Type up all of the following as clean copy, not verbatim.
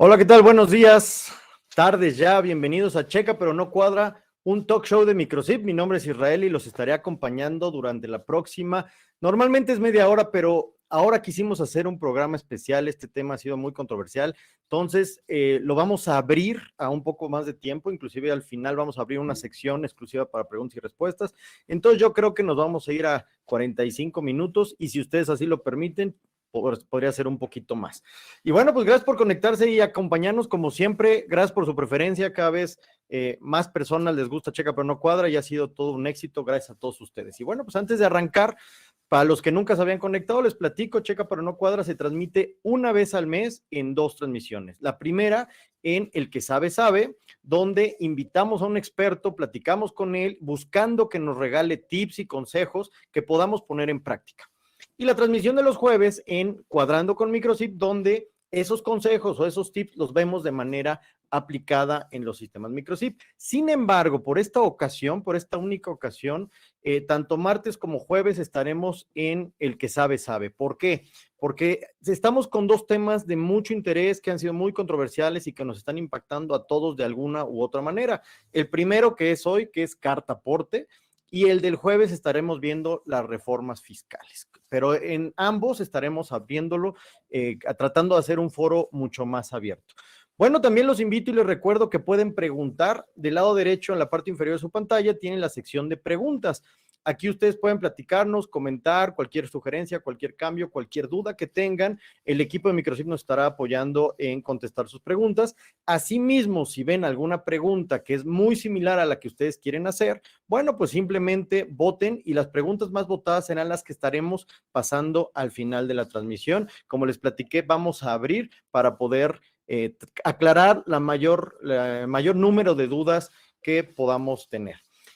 Hola, ¿qué tal? Buenos días, tardes ya, bienvenidos a Checa pero no cuadra, un talk show de Microchip. Mi nombre es Israel y los estaré acompañando durante la próxima. Normalmente es media hora, pero ahora quisimos hacer un programa especial. Este tema ha sido muy controversial, entonces lo vamos a abrir a un poco más de tiempo, inclusive al final vamos a abrir una sección exclusiva para preguntas y respuestas. Entonces yo creo que nos vamos a ir a 45 minutos y si ustedes así lo permiten, podría ser un poquito más. Y bueno, pues gracias por conectarse y acompañarnos como siempre, gracias por su preferencia, cada vez más personas les gusta Checa pero no cuadra y ha sido todo un éxito gracias a todos ustedes. Y bueno, pues antes de arrancar, para los que nunca se habían conectado, les platico, Checa pero no cuadra se transmite una vez al mes en 2 transmisiones. La primera en El que sabe, sabe, donde invitamos a un experto, platicamos con él, buscando que nos regale tips y consejos que podamos poner en práctica. Y la transmisión de los jueves en Cuadrando con Microchip, donde esos consejos o esos tips los vemos de manera aplicada en los sistemas Microchip. Sin embargo, por esta ocasión, por esta única ocasión, tanto martes como jueves estaremos en El que sabe, sabe. ¿Por qué? Porque estamos con dos temas de mucho interés que han sido muy controversiales y que nos están impactando a todos de alguna u otra manera. El primero que es hoy, que es carta aporte, y el del jueves estaremos viendo las reformas fiscales, pero en ambos estaremos abriéndolo, tratando de hacer un foro mucho más abierto. Bueno, también los invito y les recuerdo que pueden preguntar. Del lado derecho, en la parte inferior de su pantalla, tienen la sección de preguntas. Aquí ustedes pueden platicarnos, comentar cualquier sugerencia, cualquier cambio, cualquier duda que tengan. El equipo de Microchip nos estará apoyando en contestar sus preguntas. Asimismo, si ven alguna pregunta que es muy similar a la que ustedes quieren hacer, bueno, pues simplemente voten y las preguntas más votadas serán las que estaremos pasando al final de la transmisión. Como les platiqué, vamos a abrir para poder aclarar la mayor número de dudas que podamos tener.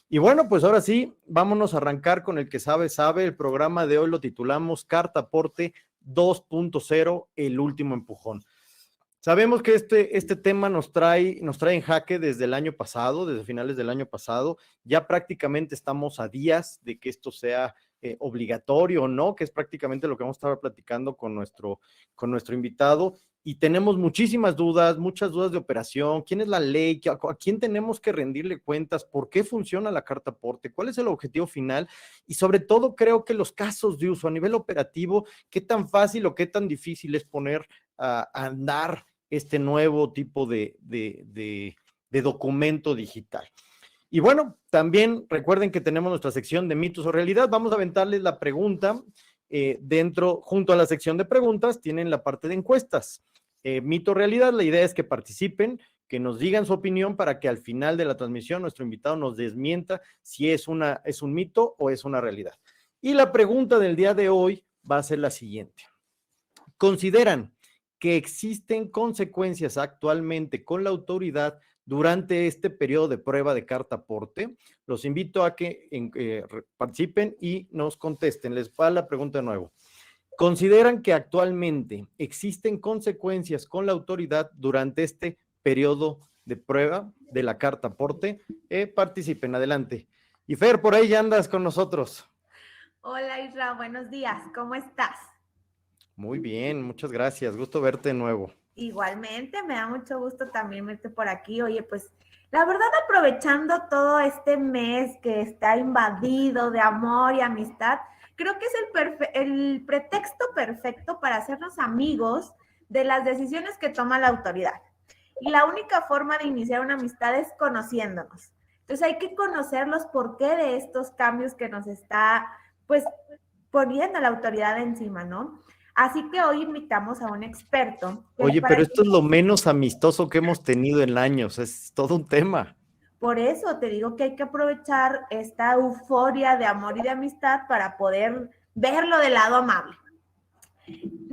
Y bueno, pues ahora sí, vámonos a arrancar con El que sabe, sabe. El programa de hoy lo titulamos Carta Aporte 2.0, el último empujón. Sabemos que este tema nos trae en jaque desde el año pasado, desde finales del año pasado. Ya prácticamente estamos a días de que esto sea obligatorio o no, que es prácticamente lo que vamos a estar platicando con nuestro invitado. Y tenemos muchísimas dudas, muchas dudas de operación. ¿Quién es la ley? ¿A quién tenemos que rendirle cuentas? ¿Por qué funciona la carta aporte? ¿Cuál es el objetivo final? Y sobre todo creo que los casos de uso a nivel operativo, qué tan fácil o qué tan difícil es poner a andar este nuevo tipo de documento digital. Y bueno, también recuerden que tenemos nuestra sección de mitos o realidad. Vamos a aventarles la pregunta junto a la sección de preguntas, tienen la parte de encuestas. Mito o realidad, la idea es que participen, que nos digan su opinión para que al final de la transmisión nuestro invitado nos desmienta si es un mito o es una realidad. Y la pregunta del día de hoy va a ser la siguiente. ¿Consideran que existen consecuencias actualmente con la autoridad durante este periodo de prueba de carta aporte? Los invito a que participen y nos contesten. Les va la pregunta de nuevo. ¿Consideran que actualmente existen consecuencias con la autoridad durante este periodo de prueba de la carta aporte? Participen, adelante. Y Fer, por ahí ya andas con nosotros. Hola Isra, buenos días, ¿cómo estás? Muy bien, muchas gracias, gusto verte de nuevo. Igualmente, me da mucho gusto también verte por aquí. Oye, pues la verdad, aprovechando todo este mes que está invadido de amor y amistad, creo que es el pretexto perfecto para hacernos amigos de las decisiones que toma la autoridad. Y la única forma de iniciar una amistad es conociéndonos. Entonces hay que conocer los porqué de estos cambios que nos está, pues, poniendo la autoridad encima, ¿no? Así que hoy invitamos a un experto. Oye, pero esto es lo menos amistoso que hemos tenido en años, es todo un tema. Por eso te digo que hay que aprovechar esta euforia de amor y de amistad para poder verlo del lado amable.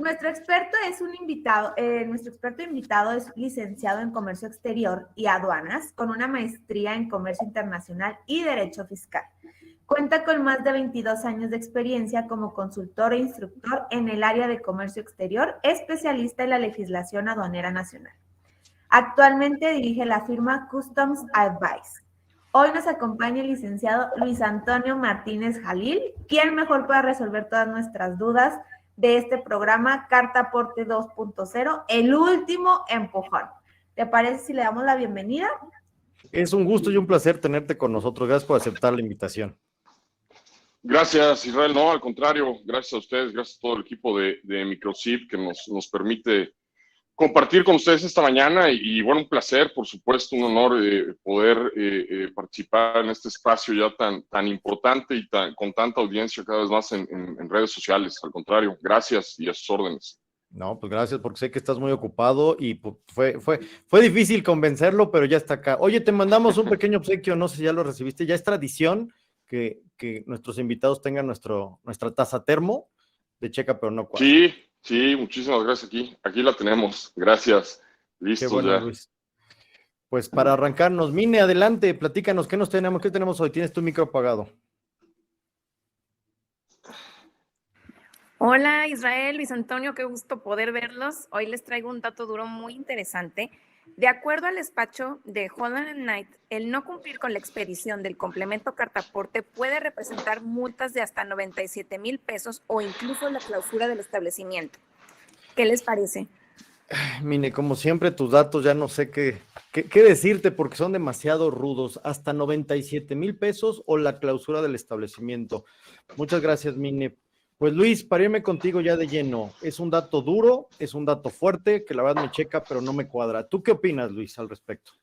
Nuestro experto es un invitado, nuestro experto invitado es licenciado en Comercio Exterior y Aduanas, con una maestría en Comercio Internacional y Derecho Fiscal. Cuenta con más de 22 años de experiencia como consultor e instructor en el área de comercio exterior, especialista en la legislación aduanera nacional. Actualmente dirige la firma Customs Advice. Hoy nos acompaña el licenciado Luis Antonio Martínez Jalil, quien mejor pueda resolver todas nuestras dudas de este programa Carta Aporte 2.0, el último empujón. ¿Te parece si le damos la bienvenida? Es un gusto y un placer tenerte con nosotros. Gracias por aceptar la invitación. Gracias, Israel. No, al contrario, gracias a ustedes, gracias a todo el equipo de Microsip que nos permite compartir con ustedes esta mañana y bueno, un placer, por supuesto, un honor poder participar en este espacio ya tan importante y con tanta audiencia cada vez más en redes sociales. Al contrario, gracias y a sus órdenes. No, pues gracias, porque sé que estás muy ocupado y fue difícil convencerlo, pero ya está acá. Oye, te mandamos un pequeño obsequio, no sé si ya lo recibiste, ya es tradición que nuestros invitados tengan nuestra taza termo de Checa pero no cuadra. Sí, muchísimas gracias. Aquí la tenemos. Gracias. Listo. Qué bueno, ya. Luis. Pues para arrancarnos, Mine, adelante, platícanos, ¿qué tenemos hoy? ¿Tienes tu micro apagado? Hola Israel, Luis Antonio, qué gusto poder verlos. Hoy les traigo un dato duro muy interesante. De acuerdo al despacho de Holland & Knight, el no cumplir con la expedición del complemento cartaporte puede representar multas de hasta 97,000 pesos o incluso la clausura del establecimiento. ¿Qué les parece? Mine, como siempre, tus datos ya no sé qué decirte porque son demasiado rudos. Hasta 97,000 pesos o la clausura del establecimiento. Muchas gracias, Mine. Pues Luis, para irme contigo ya de lleno, es un dato duro, es un dato fuerte, que la verdad me checa, pero no me cuadra. ¿Tú qué opinas, Luis, al respecto?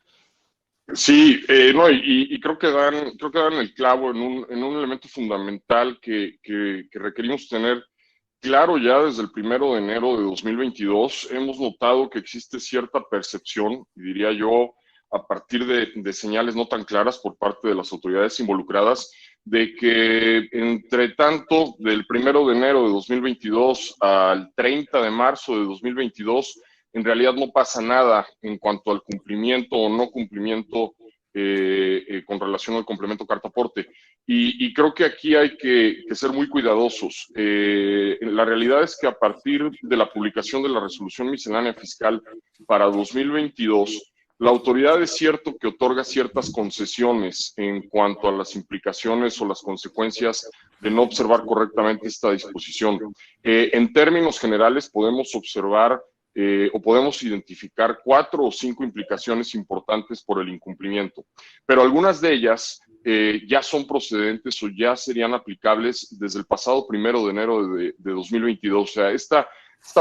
Sí, no, y creo que dan el clavo en un elemento fundamental que requerimos tener claro ya desde el 1 de enero de 2022. Hemos notado que existe cierta percepción, y diría yo, a partir de señales no tan claras por parte de las autoridades involucradas, de que entre tanto del 1 de enero de 2022 al 30 de marzo de 2022, en realidad no pasa nada en cuanto al cumplimiento o no cumplimiento con relación al complemento cartaporte. Y creo que aquí hay que ser muy cuidadosos. La realidad es que a partir de la publicación de la resolución miscelánea fiscal para 2022, la autoridad es cierto que otorga ciertas concesiones en cuanto a las implicaciones o las consecuencias de no observar correctamente esta disposición. En términos generales podemos observar o podemos identificar 4 o 5 implicaciones importantes por el incumplimiento, pero algunas de ellas ya son procedentes o ya serían aplicables desde el pasado 1 de enero de 2022. O sea, esta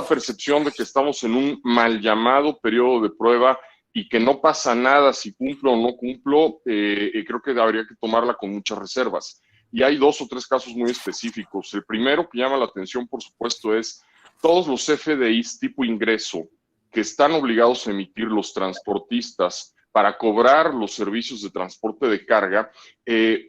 percepción de que estamos en un mal llamado periodo de prueba y que no pasa nada si cumplo o no cumplo, creo que habría que tomarla con muchas reservas. Y hay 2 o 3 casos muy específicos. El primero que llama la atención, por supuesto, es todos los FDIs tipo ingreso que están obligados a emitir los transportistas para cobrar los servicios de transporte de carga.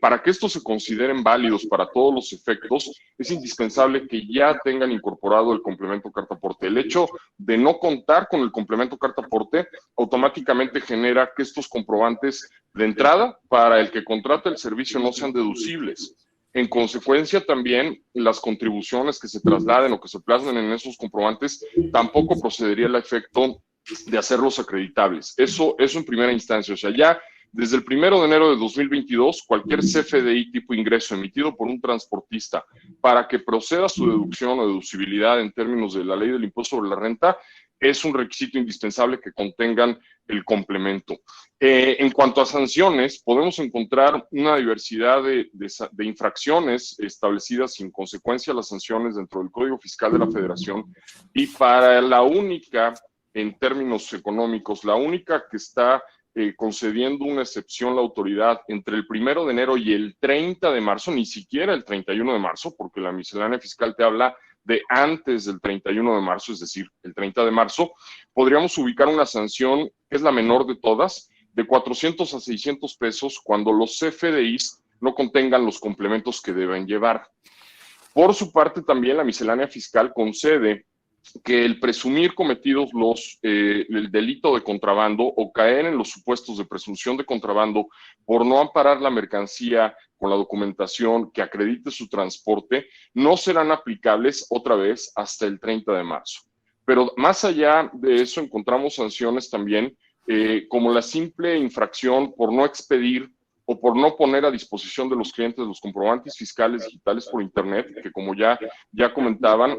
Para que estos se consideren válidos para todos los efectos, es indispensable que ya tengan incorporado el complemento cartaporte. El hecho de no contar con el complemento cartaporte automáticamente genera que estos comprobantes de entrada para el que contrata el servicio no sean deducibles. En consecuencia, también las contribuciones que se trasladen o que se plasmen en esos comprobantes tampoco procedería el efecto de hacerlos acreditables. Eso en primera instancia. O sea, ya desde el 1 de enero de 2022, cualquier CFDI tipo ingreso emitido por un transportista para que proceda su deducción o deducibilidad en términos de la ley del impuesto sobre la renta, es un requisito indispensable que contengan el complemento. En cuanto a sanciones, podemos encontrar una diversidad de infracciones establecidas sin consecuencia a las sanciones dentro del Código Fiscal de la Federación, y para la única, en términos económicos, la única que está concediendo una excepción la autoridad entre el 1 de enero y el 30 de marzo, ni siquiera el 31 de marzo, porque la miscelánea fiscal te habla de antes del 31 de marzo, es decir, el 30 de marzo, podríamos ubicar una sanción que es la menor de todas, de 400 a 600 pesos cuando los CFDIs no contengan los complementos que deben llevar. Por su parte, también la miscelánea fiscal concede que el presumir cometidos el delito de contrabando o caer en los supuestos de presunción de contrabando por no amparar la mercancía con la documentación que acredite su transporte, no serán aplicables otra vez hasta el 30 de marzo. Pero más allá de eso encontramos sanciones también, como la simple infracción por no expedir o por no poner a disposición de los clientes los comprobantes fiscales digitales por Internet, que como ya comentaban,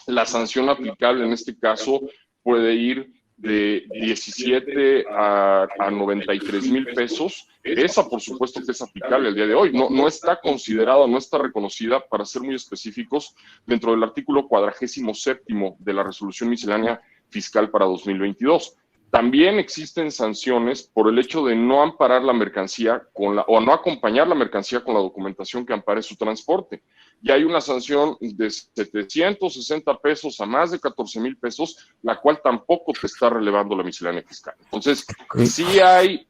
la sanción aplicable en este caso puede ir de 17 a 93,000 pesos. Esa, por supuesto, que es aplicable el día de hoy. No está considerada, no está reconocida, para ser muy específicos, dentro del artículo 47º de la Resolución Miscelánea Fiscal para 2022. También existen sanciones por el hecho de no amparar la mercancía o no acompañar la mercancía con la documentación que ampare su transporte. Y hay una sanción de 760 pesos a más de 14,000 pesos, la cual tampoco te está relevando la miscelánea fiscal. Entonces, sí hay,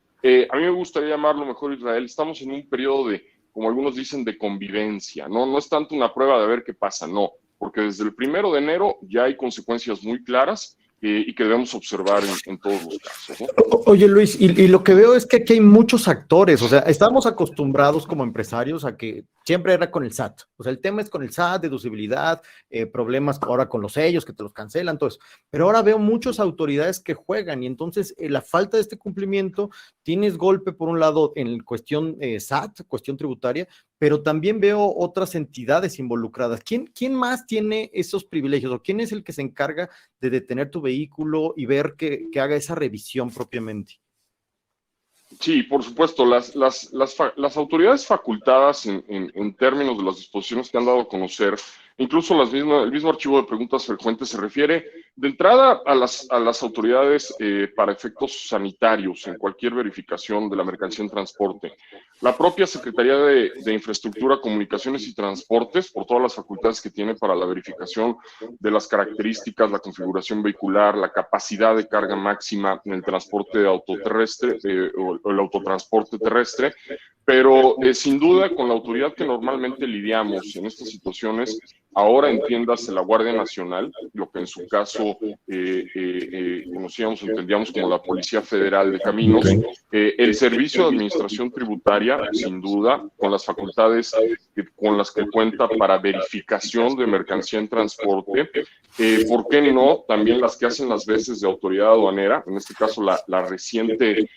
a mí me gustaría llamarlo mejor, Israel, estamos en un periodo de, como algunos dicen, de convivencia. No es tanto una prueba de ver qué pasa, no, porque desde el 1 de enero ya hay consecuencias muy claras y que debemos observar en todos los casos, ¿no? Oye, Luis, y lo que veo es que aquí hay muchos actores, o sea, estamos acostumbrados como empresarios a que siempre era con el SAT, o sea, el tema es con el SAT, deducibilidad, problemas ahora con los sellos que te los cancelan, todo eso, pero ahora veo muchas autoridades que juegan y entonces la falta de este cumplimiento, tienes golpe por un lado en cuestión SAT, cuestión tributaria, pero también veo otras entidades involucradas. ¿Quién más tiene esos privilegios o quién es el que se encarga de detener tu vehículo y ver que haga esa revisión propiamente? Sí, por supuesto, las autoridades facultadas en términos de las disposiciones que han dado a conocer, incluso el mismo archivo de preguntas frecuentes se refiere de entrada a las autoridades para efectos sanitarios en cualquier verificación de la mercancía en transporte. La propia Secretaría de Infraestructura, Comunicaciones y Transportes, por todas las facultades que tiene para la verificación de las características, la configuración vehicular, la capacidad de carga máxima en el transporte autoterrestre o el autotransporte terrestre, pero sin duda con la autoridad que normalmente lidiamos en estas situaciones, ahora entiéndase la Guardia Nacional, lo que en su caso conocíamos, entendíamos como la Policía Federal de Caminos, el Servicio de Administración Tributaria, sin duda, con las facultades con las que cuenta para verificación de mercancía en transporte, ¿por qué no? También las que hacen las veces de autoridad aduanera, en este caso la reciente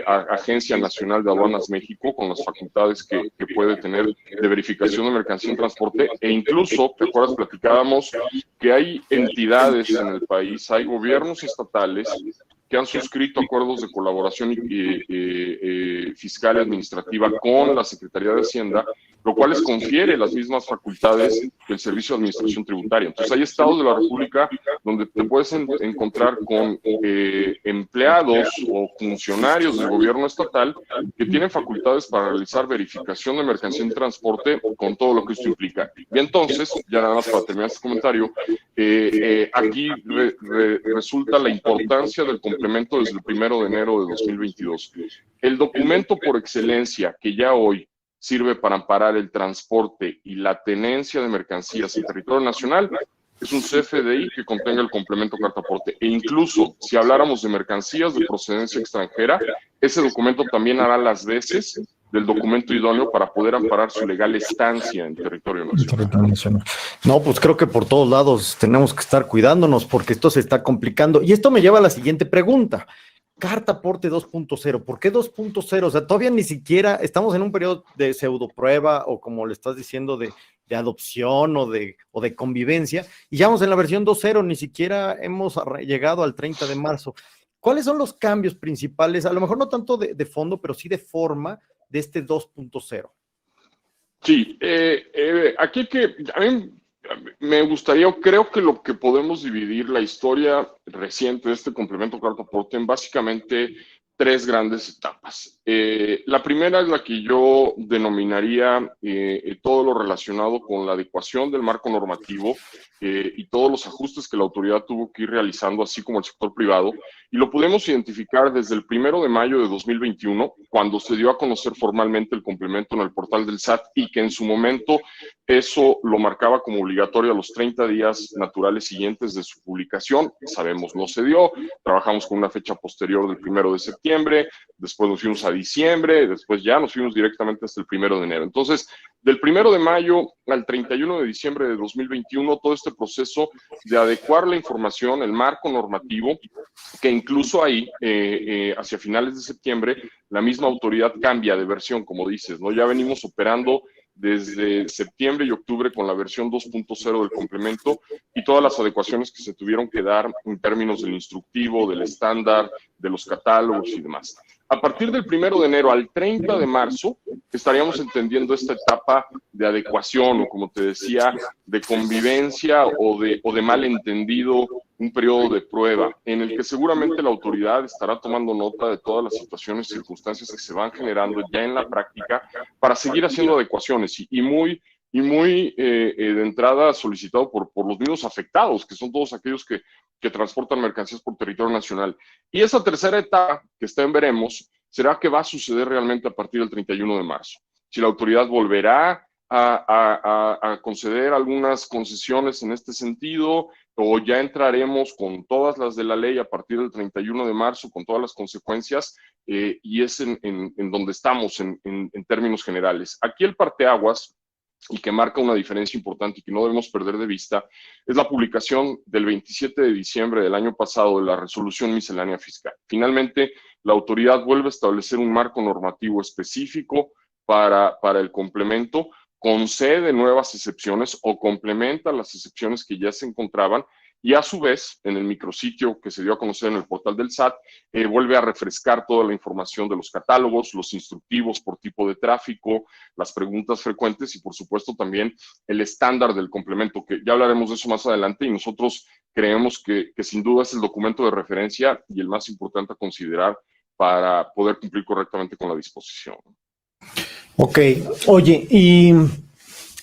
Agencia Nacional de Aduanas México, con las facultades que puede tener de verificación de mercancía en transporte, e incluso, ¿te acuerdas? Platicábamos que hay entidades en el país, hay gobiernos estatales que han suscrito acuerdos de colaboración fiscal y administrativa con la Secretaría de Hacienda, lo cual les confiere las mismas facultades que el Servicio de Administración Tributaria. Entonces hay estados de la República donde te puedes encontrar con empleados o funcionarios del gobierno estatal que tienen facultades para realizar verificación de mercancía en transporte con todo lo que esto implica. Y entonces, ya nada más para terminar este comentario, aquí resulta la importancia del complemento desde el 1 de enero de 2022. El documento por excelencia que ya hoy sirve para amparar el transporte y la tenencia de mercancías en territorio nacional es un CFDI que contenga el complemento cartaporte. E incluso, si habláramos de mercancías de procedencia extranjera, ese documento también hará las veces del documento idóneo para poder amparar su legal estancia en territorio nacional. No, pues creo que por todos lados tenemos que estar cuidándonos porque esto se está complicando. Y esto me lleva a la siguiente pregunta. Cartaporte 2.0, ¿por qué 2.0? O sea, todavía ni siquiera estamos en un periodo de pseudoprueba o como le estás diciendo de adopción o de convivencia y ya vamos en la versión 2.0, ni siquiera hemos llegado al 30 de marzo. ¿Cuáles son los cambios principales? A lo mejor no tanto de fondo, pero sí de forma de este 2.0. Sí, aquí a mí me gustaría, creo que lo que podemos dividir la historia reciente de este complemento cartaporte en básicamente tres grandes etapas. La primera es la que yo denominaría todo lo relacionado con la adecuación del marco normativo y todos los ajustes que la autoridad tuvo que ir realizando, así como el sector privado, y lo podemos identificar desde el 1 de mayo de 2021, cuando se dio a conocer formalmente el complemento en el portal del SAT y que en su momento eso lo marcaba como obligatorio a los 30 días naturales siguientes de su publicación. Sabemos, no se dio, trabajamos con una fecha posterior del 1 de septiembre, después nos fuimos a diciembre, después ya nos fuimos directamente hasta el 1 de enero. Entonces, del 1 de mayo al 31 de diciembre de 2021, todo este proceso de adecuar la información, el marco normativo, que incluso ahí, hacia finales de septiembre, la misma autoridad cambia de versión, como dices, ¿no? Ya venimos operando desde septiembre y octubre con la versión 2.0 del complemento y todas las adecuaciones que se tuvieron que dar en términos del instructivo, del estándar, de los catálogos y demás. A partir del 1 de enero al 30 de marzo estaríamos entendiendo esta etapa de adecuación o, como te decía, de convivencia o de malentendido, un periodo de prueba en el que seguramente la autoridad estará tomando nota de todas las situaciones y circunstancias que se van generando ya en la práctica para seguir haciendo adecuaciones y muy de entrada solicitado por los mismos afectados, que son todos aquellos que transportan mercancías por territorio nacional. Y esa tercera etapa, que está en veremos, será que va a suceder realmente a partir del 31 de marzo. Si la autoridad volverá a conceder algunas concesiones en este sentido, o ya entraremos con todas las de la ley a partir del 31 de marzo, con todas las consecuencias, y es en donde estamos en términos generales. Aquí el parteaguas, y que marca una diferencia importante y que no debemos perder de vista, es la publicación del 27 de diciembre del año pasado de la resolución miscelánea fiscal. Finalmente, la autoridad vuelve a establecer un marco normativo específico para el complemento, concede nuevas excepciones o complementa las excepciones que ya se encontraban y a su vez, en el micrositio que se dio a conocer en el portal del SAT, vuelve a refrescar toda la información de los catálogos, los instructivos por tipo de tráfico, las preguntas frecuentes y por supuesto también el estándar del complemento, que ya hablaremos de eso más adelante y nosotros creemos que sin duda es el documento de referencia y el más importante a considerar para poder cumplir correctamente con la disposición. Ok, oye, y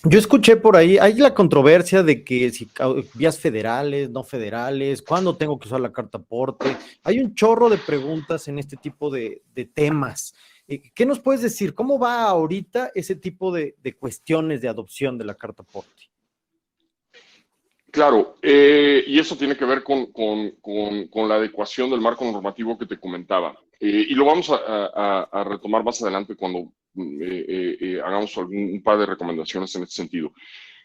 yo escuché por ahí, hay la controversia de que si vías federales, no federales, cuándo tengo que usar la carta aporte. Hay un chorro de preguntas en este tipo de temas. ¿Qué nos puedes decir? ¿Cómo va ahorita ese tipo de cuestiones de adopción de la carta aporte? Claro, y eso tiene que ver con la adecuación del marco normativo que te comentaba. Y lo vamos a retomar más adelante cuando hagamos un par de recomendaciones en este sentido.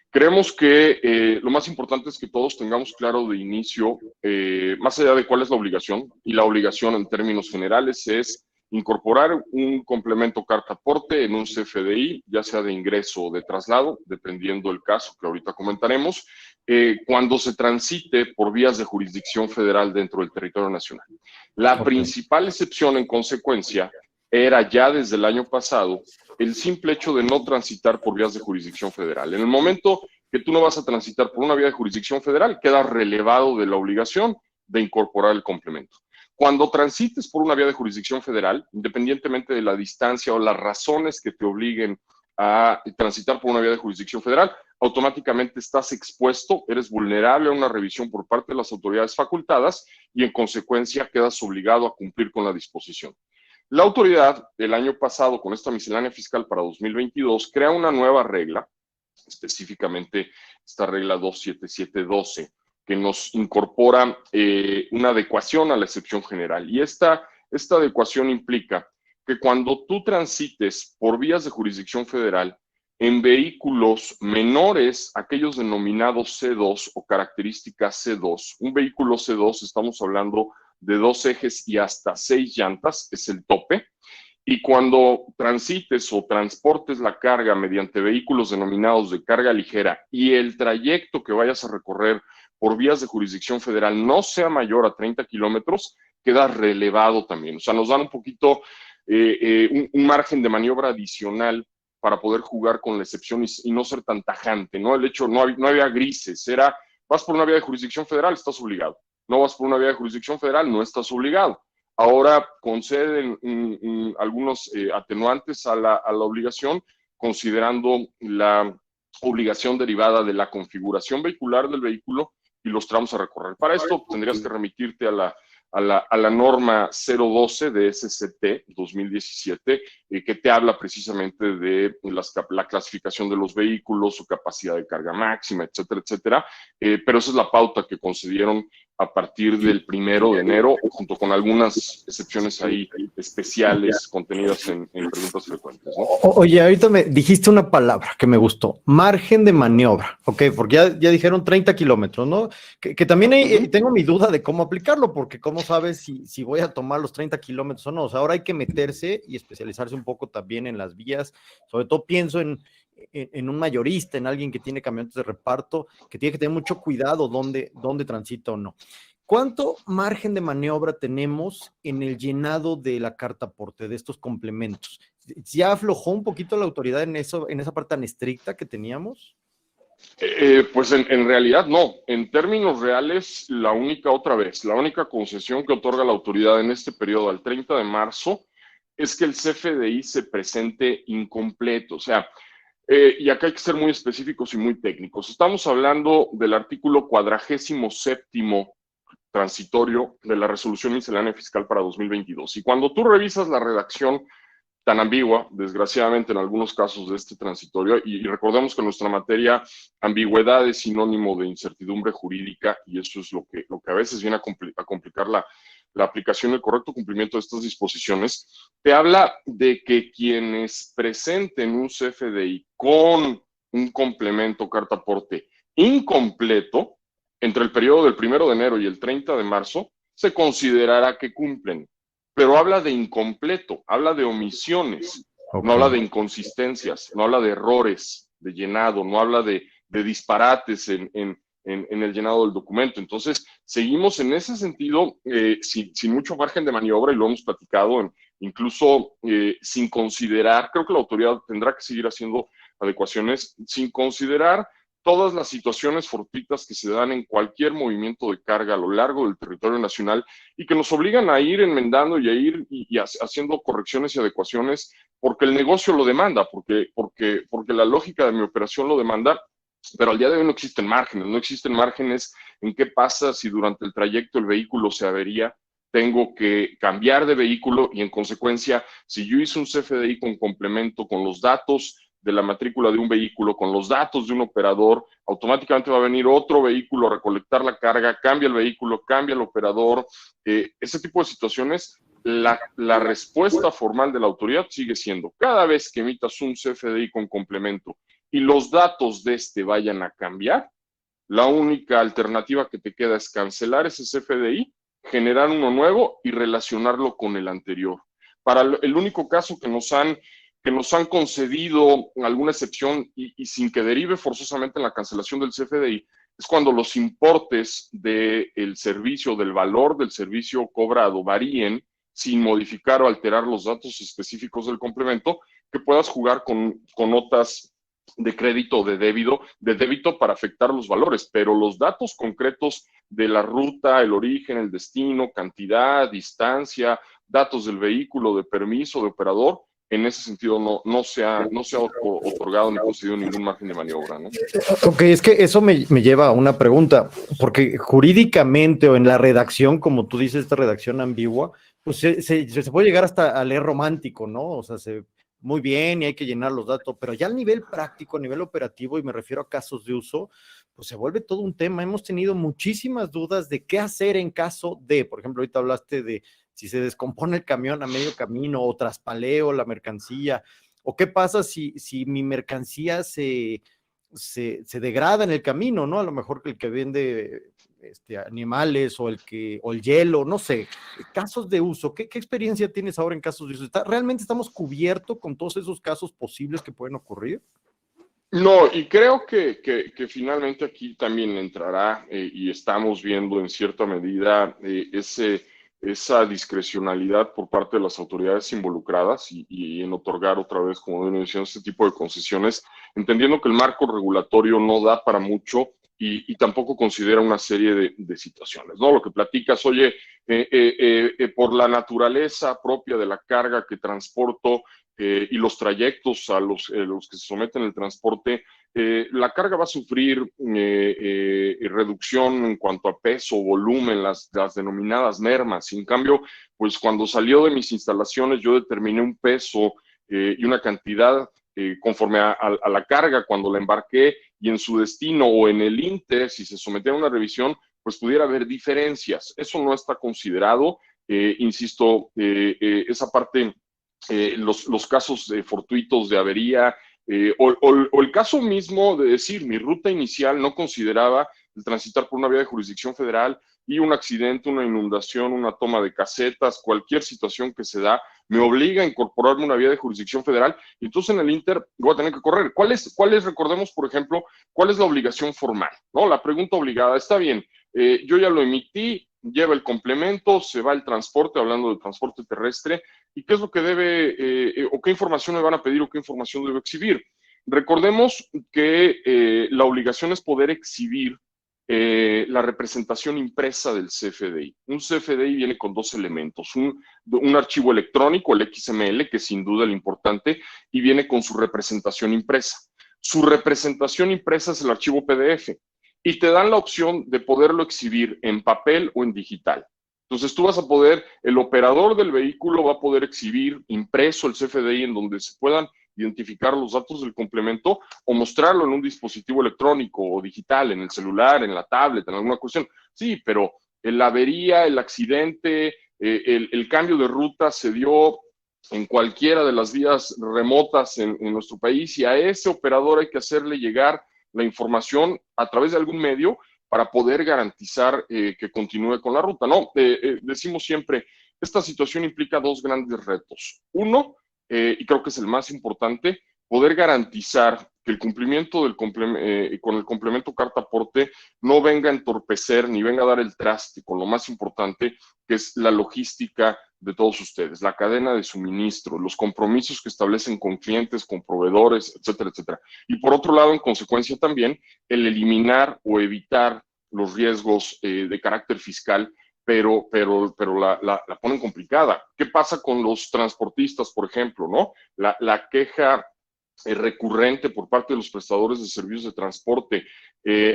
Creemos que lo más importante es que todos tengamos claro de inicio, más allá de cuál es la obligación, y la obligación en términos generales es incorporar un complemento carta aporte en un CFDI, ya sea de ingreso o de traslado, dependiendo del caso que ahorita comentaremos, cuando se transite por vías de jurisdicción federal dentro del territorio nacional. La principal excepción, en consecuencia, era ya desde el año pasado el simple hecho de no transitar por vías de jurisdicción federal. En el momento que tú no vas a transitar por una vía de jurisdicción federal, quedas relevado de la obligación de incorporar el complemento. Cuando transites por una vía de jurisdicción federal, independientemente de la distancia o las razones que te obliguen a transitar por una vía de jurisdicción federal, automáticamente estás expuesto, eres vulnerable a una revisión por parte de las autoridades facultadas y en consecuencia quedas obligado a cumplir con la disposición. La autoridad, el año pasado, con esta miscelánea fiscal para 2022, crea una nueva regla, específicamente esta regla 27712, que nos incorpora una adecuación a la excepción general. Y esta adecuación implica que cuando tú transites por vías de jurisdicción federal en vehículos menores, aquellos denominados C2 o características C2, un vehículo C2, estamos hablando de 2 ejes y hasta 6 llantas, es el tope, y cuando transites o transportes la carga mediante vehículos denominados de carga ligera y el trayecto que vayas a recorrer por vías de jurisdicción federal no sea mayor a 30 kilómetros, queda relevado también. O sea, nos dan un poquito un margen de maniobra adicional para poder jugar con la excepción y no ser tan tajante, ¿no? El hecho, no había grises, vas por una vía de jurisdicción federal, estás obligado. No vas por una vía de jurisdicción federal, no estás obligado. ahora conceden algunos atenuantes a la obligación, considerando la obligación derivada de la configuración vehicular del vehículo y los tramos a recorrer. Para esto tendrías que remitirte a la norma 012 de SCT 2017, que te habla precisamente de la clasificación de los vehículos, su capacidad de carga máxima, etcétera, etcétera. Pero esa es la pauta que concedieron a partir del 1 de enero, junto con algunas excepciones ahí especiales contenidas en preguntas frecuentes, ¿no? Oye, ahorita me dijiste una palabra que me gustó, margen de maniobra, ok, porque ya dijeron 30 kilómetros, ¿no? Que también tengo mi duda de cómo aplicarlo, porque cómo sabes si voy a tomar los 30 kilómetros o no. O sea, ahora hay que meterse y especializarse un poco también en las vías. Sobre todo pienso en un mayorista, en alguien que tiene camiones de reparto, que tiene que tener mucho cuidado dónde transita o no. ¿Cuánto margen de maniobra tenemos en el llenado de la carta aporte, de estos complementos? ¿Ya aflojó un poquito la autoridad en esa parte tan estricta que teníamos? Pues en realidad no. En términos reales, la única concesión que otorga la autoridad en este periodo al 30 de marzo es que el CFDI se presente incompleto. O sea, y acá hay que ser muy específicos y muy técnicos. Estamos hablando del artículo 47º transitorio de la Resolución Miscelánea Fiscal para 2022. Y cuando tú revisas la redacción tan ambigua, desgraciadamente en algunos casos de este transitorio, y recordemos que en nuestra materia ambigüedad es sinónimo de incertidumbre jurídica, y eso es lo que a veces viene a complicar la aplicación y el correcto cumplimiento de estas disposiciones, te habla de que quienes presenten un CFDI con un complemento carta aporte incompleto entre el periodo del 1 de enero y el 30 de marzo, se considerará que cumplen. Pero habla de incompleto, habla de omisiones, okay. No habla de inconsistencias, no habla de errores de llenado, no habla de disparates en el llenado del documento. Entonces, seguimos en ese sentido sin mucho margen de maniobra, y lo hemos platicado, incluso sin considerar, creo que la autoridad tendrá que seguir haciendo adecuaciones, sin considerar todas las situaciones fortuitas que se dan en cualquier movimiento de carga a lo largo del territorio nacional y que nos obligan a ir enmendando y a ir haciendo correcciones y adecuaciones porque el negocio lo demanda, porque la lógica de mi operación lo demanda, pero al día de hoy no existen márgenes en qué pasa si durante el trayecto el vehículo se avería, tengo que cambiar de vehículo y en consecuencia, si yo hice un CFDI con complemento con los datos de la matrícula de un vehículo, con los datos de un operador, automáticamente va a venir otro vehículo a recolectar la carga, cambia el vehículo, cambia el operador. Ese tipo de situaciones, la respuesta formal de la autoridad sigue siendo, cada vez que emitas un CFDI con complemento y los datos de este vayan a cambiar, la única alternativa que te queda es cancelar ese CFDI, generar uno nuevo y relacionarlo con el anterior. Para el único caso que nos han concedido alguna excepción y sin que derive forzosamente en la cancelación del CFDI, es cuando los importes del servicio, del valor del servicio cobrado varíen sin modificar o alterar los datos específicos del complemento, que puedas jugar con notas de crédito o de débito para afectar los valores, pero los datos concretos de la ruta, el origen, el destino, cantidad, distancia, datos del vehículo, de permiso, de operador, en ese sentido no se ha otorgado ni concedido ningún margen de maniobra, ¿no? Ok, es que eso me lleva a una pregunta, porque jurídicamente o en la redacción, como tú dices, esta redacción ambigua, pues se puede llegar hasta a leer romántico, ¿no? O sea, muy bien y hay que llenar los datos, pero ya a nivel práctico, a nivel operativo, y me refiero a casos de uso, pues se vuelve todo un tema. Hemos tenido muchísimas dudas de qué hacer en caso de, por ejemplo, ahorita hablaste de si se descompone el camión a medio camino o traspaleo la mercancía, o qué pasa si mi mercancía se degrada en el camino, ¿no? A lo mejor que el que vende animales o el hielo, no sé, casos de uso. ¿Qué experiencia tienes ahora en casos de uso? ¿Realmente estamos cubiertos con todos esos casos posibles que pueden ocurrir? No, y creo que finalmente aquí también entrará y estamos viendo en cierta medida esa discrecionalidad por parte de las autoridades involucradas y en otorgar otra vez, como mencioné, este tipo de concesiones, entendiendo que el marco regulatorio no da para mucho y tampoco considera una serie de situaciones, ¿no? Lo que platicas, oye, por la naturaleza propia de la carga que transporto y los trayectos a los que se someten al transporte, la carga va a sufrir reducción en cuanto a peso, volumen, las denominadas mermas. En cambio, pues cuando salió de mis instalaciones yo determiné un peso y una cantidad conforme a la carga cuando la embarqué, y en su destino o en el Inter, si se sometía a una revisión, pues pudiera haber diferencias. Eso no está considerado. Insisto, esa parte, los casos fortuitos de avería, o el caso mismo de decir, mi ruta inicial no consideraba el transitar por una vía de jurisdicción federal y un accidente, una inundación, una toma de casetas, cualquier situación que se da, me obliga a incorporarme una vía de jurisdicción federal, y entonces en el Inter voy a tener que correr. Recordemos, por ejemplo, cuál es la obligación formal, ¿no? La pregunta obligada, está bien, yo ya lo emití, lleva el complemento, se va el transporte, hablando de transporte terrestre, ¿y qué es lo que debe, o qué información me van a pedir, o qué información debo exhibir? Recordemos que la obligación es poder exhibir la representación impresa del CFDI. Un CFDI viene con dos elementos, un archivo electrónico, el XML, que es sin duda el importante, y viene con su representación impresa. Su representación impresa es el archivo PDF, y te dan la opción de poderlo exhibir en papel o en digital. Entonces tú vas a poder, el operador del vehículo va a poder exhibir impreso el CFDI en donde se puedan identificar los datos del complemento, o mostrarlo en un dispositivo electrónico o digital, en el celular, en la tablet, en alguna cuestión. Sí, pero la avería, el accidente, el cambio de ruta se dio en cualquiera de las vías remotas en nuestro país, y a ese operador hay que hacerle llegar la información a través de algún medio para poder garantizar que continúe con la ruta, ¿no? Decimos siempre, esta situación implica dos grandes retos. Uno, y creo que es el más importante, poder garantizar que el cumplimiento con el complemento carta aporte no venga a entorpecer ni venga a dar el traste con lo más importante, que es la logística de todos ustedes, la cadena de suministro, los compromisos que establecen con clientes, con proveedores, etcétera, etcétera. Y por otro lado, en consecuencia también, el eliminar o evitar los riesgos de carácter fiscal, pero la ponen complicada. ¿Qué pasa con los transportistas, por ejemplo, no? La queja recurrente por parte de los prestadores de servicios de transporte,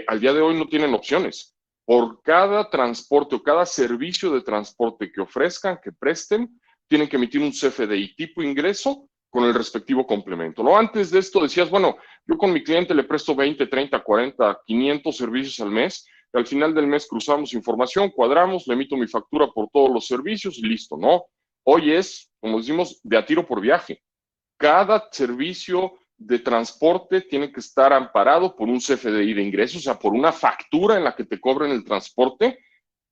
al día de hoy no tienen opciones. Por cada transporte o cada servicio de transporte que ofrezcan, que presten, tienen que emitir un CFDI tipo ingreso con el respectivo complemento, ¿no? Antes de esto decías, bueno, yo con mi cliente le presto 20, 30, 40, 500 servicios al mes, y al final del mes cruzamos información, cuadramos, le emito mi factura por todos los servicios y listo, ¿no? Hoy es, como decimos, de a tiro por viaje. Cada servicio de transporte tiene que estar amparado por un CFDI de ingresos, o sea, por una factura en la que te cobren el transporte,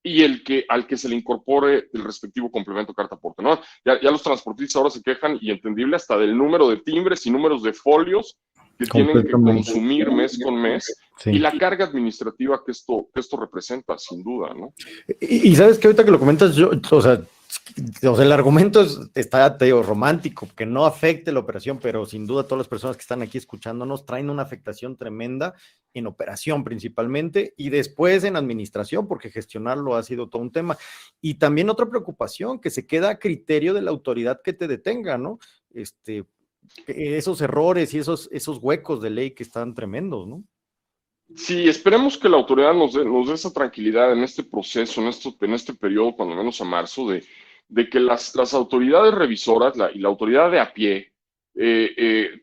y al que se le incorpore el respectivo complemento carta aporte, ¿no? Ya los transportistas ahora se quejan, y entendible, hasta del número de timbres y números de folios que tienen que consumir mes con mes, sí. Y la carga administrativa que esto representa, sin duda, ¿no? Y sabes que ahorita que lo comentas, o sea, el argumento está, te digo, romántico, que no afecte la operación, pero sin duda todas las personas que están aquí escuchándonos traen una afectación tremenda en operación principalmente, y después en administración, porque gestionarlo ha sido todo un tema. Y también otra preocupación, que se queda a criterio de la autoridad que te detenga, ¿no? Esos errores y esos huecos de ley que están tremendos, ¿no? Sí, esperemos que la autoridad nos dé esa tranquilidad en este proceso, en este periodo, cuando menos a marzo, de que las autoridades revisoras y la autoridad de a pie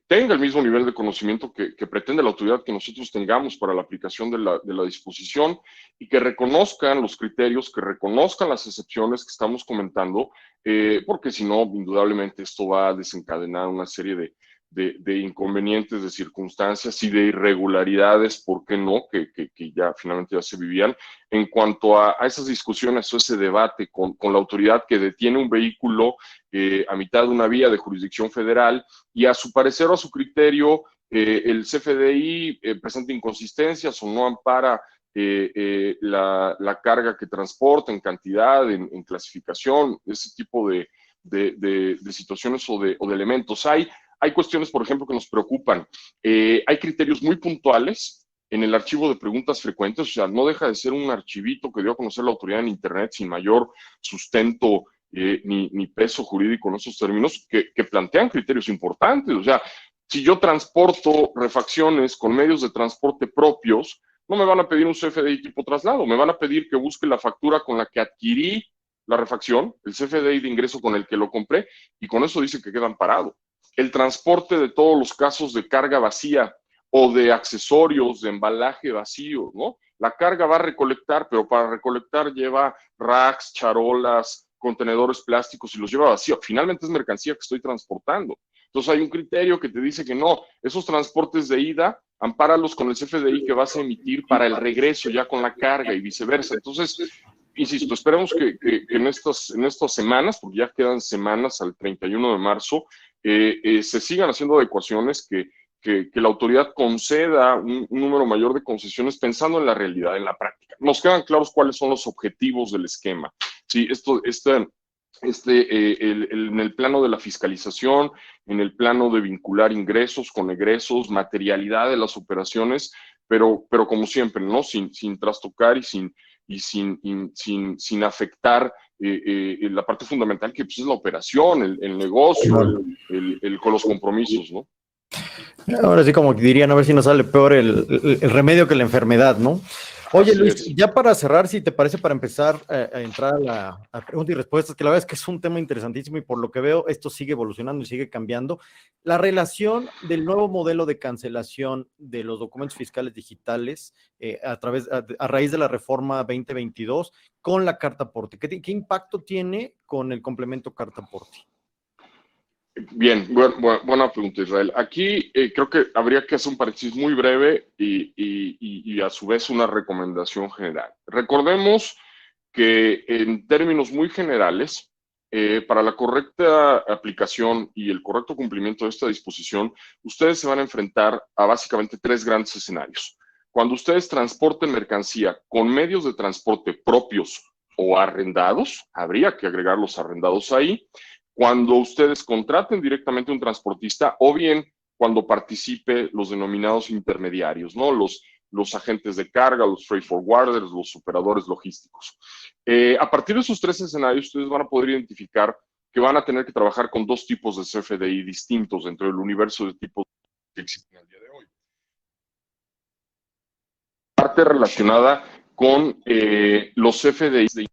tenga el mismo nivel de conocimiento que pretende la autoridad que nosotros tengamos para la aplicación de la disposición, y que reconozcan los criterios, que reconozcan las excepciones que estamos comentando, porque si no, indudablemente esto va a desencadenar una serie de inconvenientes, de circunstancias y de irregularidades, ¿por qué no?, que ya finalmente ya se vivían, en cuanto a esas discusiones o ese debate con la autoridad que detiene un vehículo a mitad de una vía de jurisdicción federal, y a su parecer o a su criterio el CFDI presenta inconsistencias o no ampara la carga que transporta en cantidad, en clasificación, ese tipo de situaciones o de elementos. Hay cuestiones, por ejemplo, que nos preocupan. Hay criterios muy puntuales en el archivo de preguntas frecuentes, o sea, no deja de ser un archivito que dio a conocer la autoridad en Internet sin mayor sustento ni peso jurídico en esos términos, que plantean criterios importantes. O sea, si yo transporto refacciones con medios de transporte propios, no me van a pedir un CFDI tipo traslado, me van a pedir que busque la factura con la que adquirí la refacción, el CFDI de ingreso con el que lo compré, y con eso dice que quedan parados. El transporte de todos los casos de carga vacía o de accesorios, de embalaje vacío, ¿no? La carga va a recolectar, pero para recolectar lleva racks, charolas, contenedores plásticos y los lleva vacío. Finalmente es mercancía que estoy transportando. Entonces hay un criterio que te dice que no, esos transportes de ida, ampáralos con el CFDI que vas a emitir para el regreso ya con la carga y viceversa. Entonces, insisto, esperemos que en estas semanas, porque ya quedan semanas al 31 de marzo, se sigan haciendo adecuaciones, que la autoridad conceda un número mayor de concesiones pensando en la realidad, en la práctica. Nos quedan claros cuáles son los objetivos del esquema. Sí, en el plano de la fiscalización, en el plano de vincular ingresos con egresos, materialidad de las operaciones, pero como siempre, ¿no? Sin trastocar y sin afectar la parte fundamental que pues, es la operación, el negocio, con los compromisos, ¿no? Ahora sí, como dirían, a ver si nos sale peor el remedio que la enfermedad, ¿no? Oye, Luis, ya para cerrar, si te parece, para empezar a entrar a preguntas y respuestas, que la verdad es que es un tema interesantísimo y por lo que veo, esto sigue evolucionando y sigue cambiando. La relación del nuevo modelo de cancelación de los documentos fiscales digitales a raíz de la reforma 2022 con la carta aporte. ¿Qué impacto tiene con el complemento carta aporte? Bien, buena pregunta, Israel. Aquí creo que habría que hacer un paréntesis muy breve y a su vez una recomendación general. Recordemos que en términos muy generales, para la correcta aplicación y el correcto cumplimiento de esta disposición, ustedes se van a enfrentar a básicamente tres grandes escenarios. Cuando ustedes transporten mercancía con medios de transporte propios o arrendados, habría que agregar los arrendados ahí. Cuando ustedes contraten directamente un transportista o bien cuando participe los denominados intermediarios, ¿no? Los agentes de carga, los freight forwarders, los operadores logísticos. A partir de esos tres escenarios, ustedes van a poder identificar que van a tener que trabajar con dos tipos de CFDI distintos dentro del universo de tipos que existen al día de hoy. Parte relacionada con los CFDI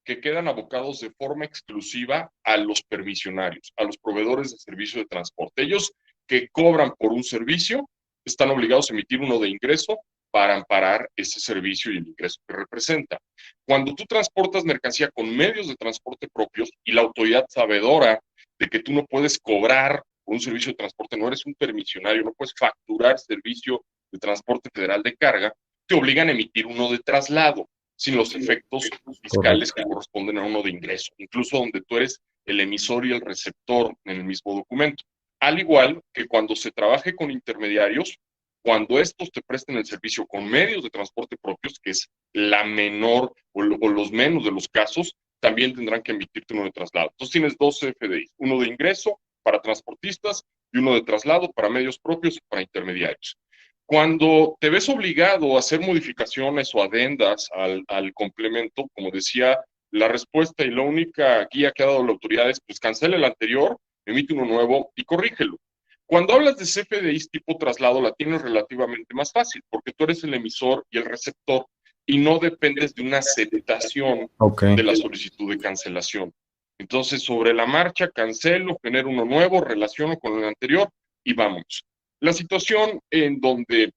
que quedan abocados de forma exclusiva a los permisionarios, a los proveedores de servicio de transporte. Ellos que cobran por un servicio están obligados a emitir uno de ingreso para amparar ese servicio y el ingreso que representa. Cuando tú transportas mercancía con medios de transporte propios y la autoridad sabedora de que tú no puedes cobrar por un servicio de transporte, no eres un permisionario, no puedes facturar servicio de transporte federal de carga, te obligan a emitir uno de traslado, sin los efectos fiscales que corresponden a uno de ingreso, incluso donde tú eres el emisor y el receptor en el mismo documento. Al igual que cuando se trabaje con intermediarios, cuando estos te presten el servicio con medios de transporte propios, que es la menor o los menos de los casos, también tendrán que emitirte uno de traslado. Entonces tienes dos CFDIs, uno de ingreso para transportistas y uno de traslado para medios propios y para intermediarios. Cuando te ves obligado a hacer modificaciones o adendas al complemento, como decía, la respuesta y la única guía que ha dado la autoridad es, pues cancela el anterior, emite uno nuevo y corrígelo. Cuando hablas de CFDIs tipo traslado, la tienes relativamente más fácil, porque tú eres el emisor y el receptor y no dependes de una aceptación de la solicitud de cancelación. Entonces, sobre la marcha, cancelo, genero uno nuevo, relaciono con el anterior y vámonos. La situación en donde,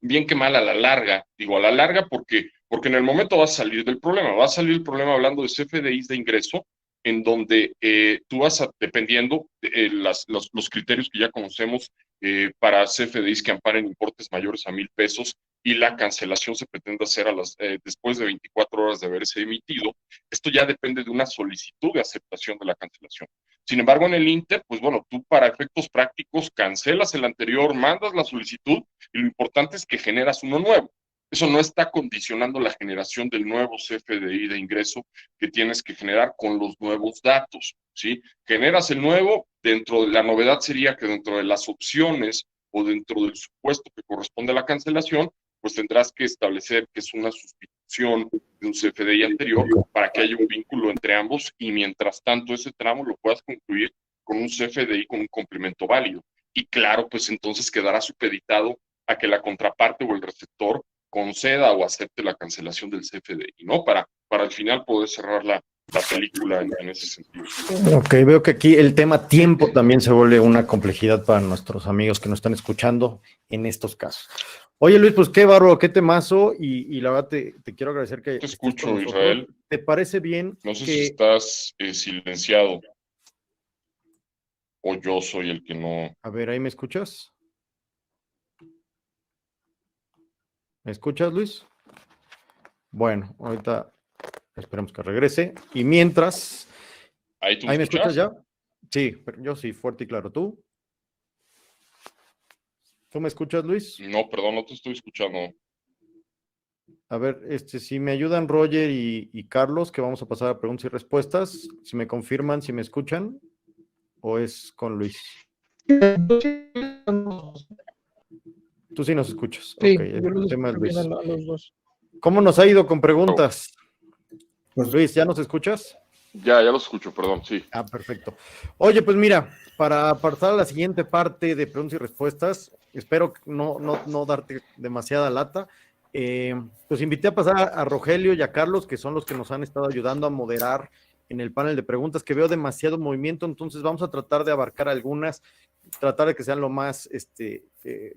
bien que mal a la larga, digo a la larga porque en el momento vas a salir del problema, va a salir el problema hablando de CFDIs de ingreso, en donde tú vas a, dependiendo de los criterios que ya conocemos para CFDIs que amparen importes mayores a 1,000 pesos y la cancelación se pretende hacer después de 24 horas de haberse emitido, esto ya depende de una solicitud de aceptación de la cancelación. Sin embargo, en el Inter, pues bueno, tú para efectos prácticos cancelas el anterior, mandas la solicitud y lo importante es que generas uno nuevo. Eso no está condicionando la generación del nuevo CFDI de ingreso que tienes que generar con los nuevos datos, ¿sí? Generas el nuevo, dentro de la novedad sería que dentro de las opciones o dentro del supuesto que corresponde a la cancelación, pues tendrás que establecer que es una sustitución de un CFDI anterior para que haya un vínculo entre ambos y mientras tanto ese tramo lo puedas concluir con un CFDI con un complemento válido. Y claro, pues entonces quedará supeditado a que la contraparte o el receptor conceda o acepte la cancelación del CFDI, ¿no? Para al final poder cerrar la película en ese sentido. Ok, veo que aquí el tema tiempo también se vuelve una complejidad para nuestros amigos que nos están escuchando en estos casos. Oye, Luis, pues qué bárbaro, qué temazo, y la verdad te quiero agradecer que Te estés con escucho, nosotros. Israel. ¿Te parece bien? No sé si estás silenciado o yo soy el que no. A ver, ¿ahí me escuchas? ¿Me escuchas, Luis? Bueno, ahorita esperemos que regrese. Y mientras... ¿Ahí tú me escuchas ya? escuchas? Sí, yo sí, fuerte y claro. ¿Tú? ¿Tú me escuchas, Luis? No, perdón, no te estoy escuchando. A ver, si me ayudan Roger y Carlos, que vamos a pasar a preguntas y respuestas, si me confirman, si me escuchan, o es con Luis. Tú sí nos escuchas. Sí, Okay, yo los tema es escucho Luis. bien a los dos. ¿Cómo nos ha ido con preguntas? Pues, Luis, ¿ya nos escuchas? Ya lo escucho, perdón, sí. Ah, perfecto. Oye, pues mira, para pasar a la siguiente parte de preguntas y respuestas, espero no darte demasiada lata. Pues invité a pasar a Rogelio y a Carlos, que son los que nos han estado ayudando a moderar en el panel de preguntas, que veo demasiado movimiento, entonces vamos a tratar de abarcar algunas, tratar de que sean lo más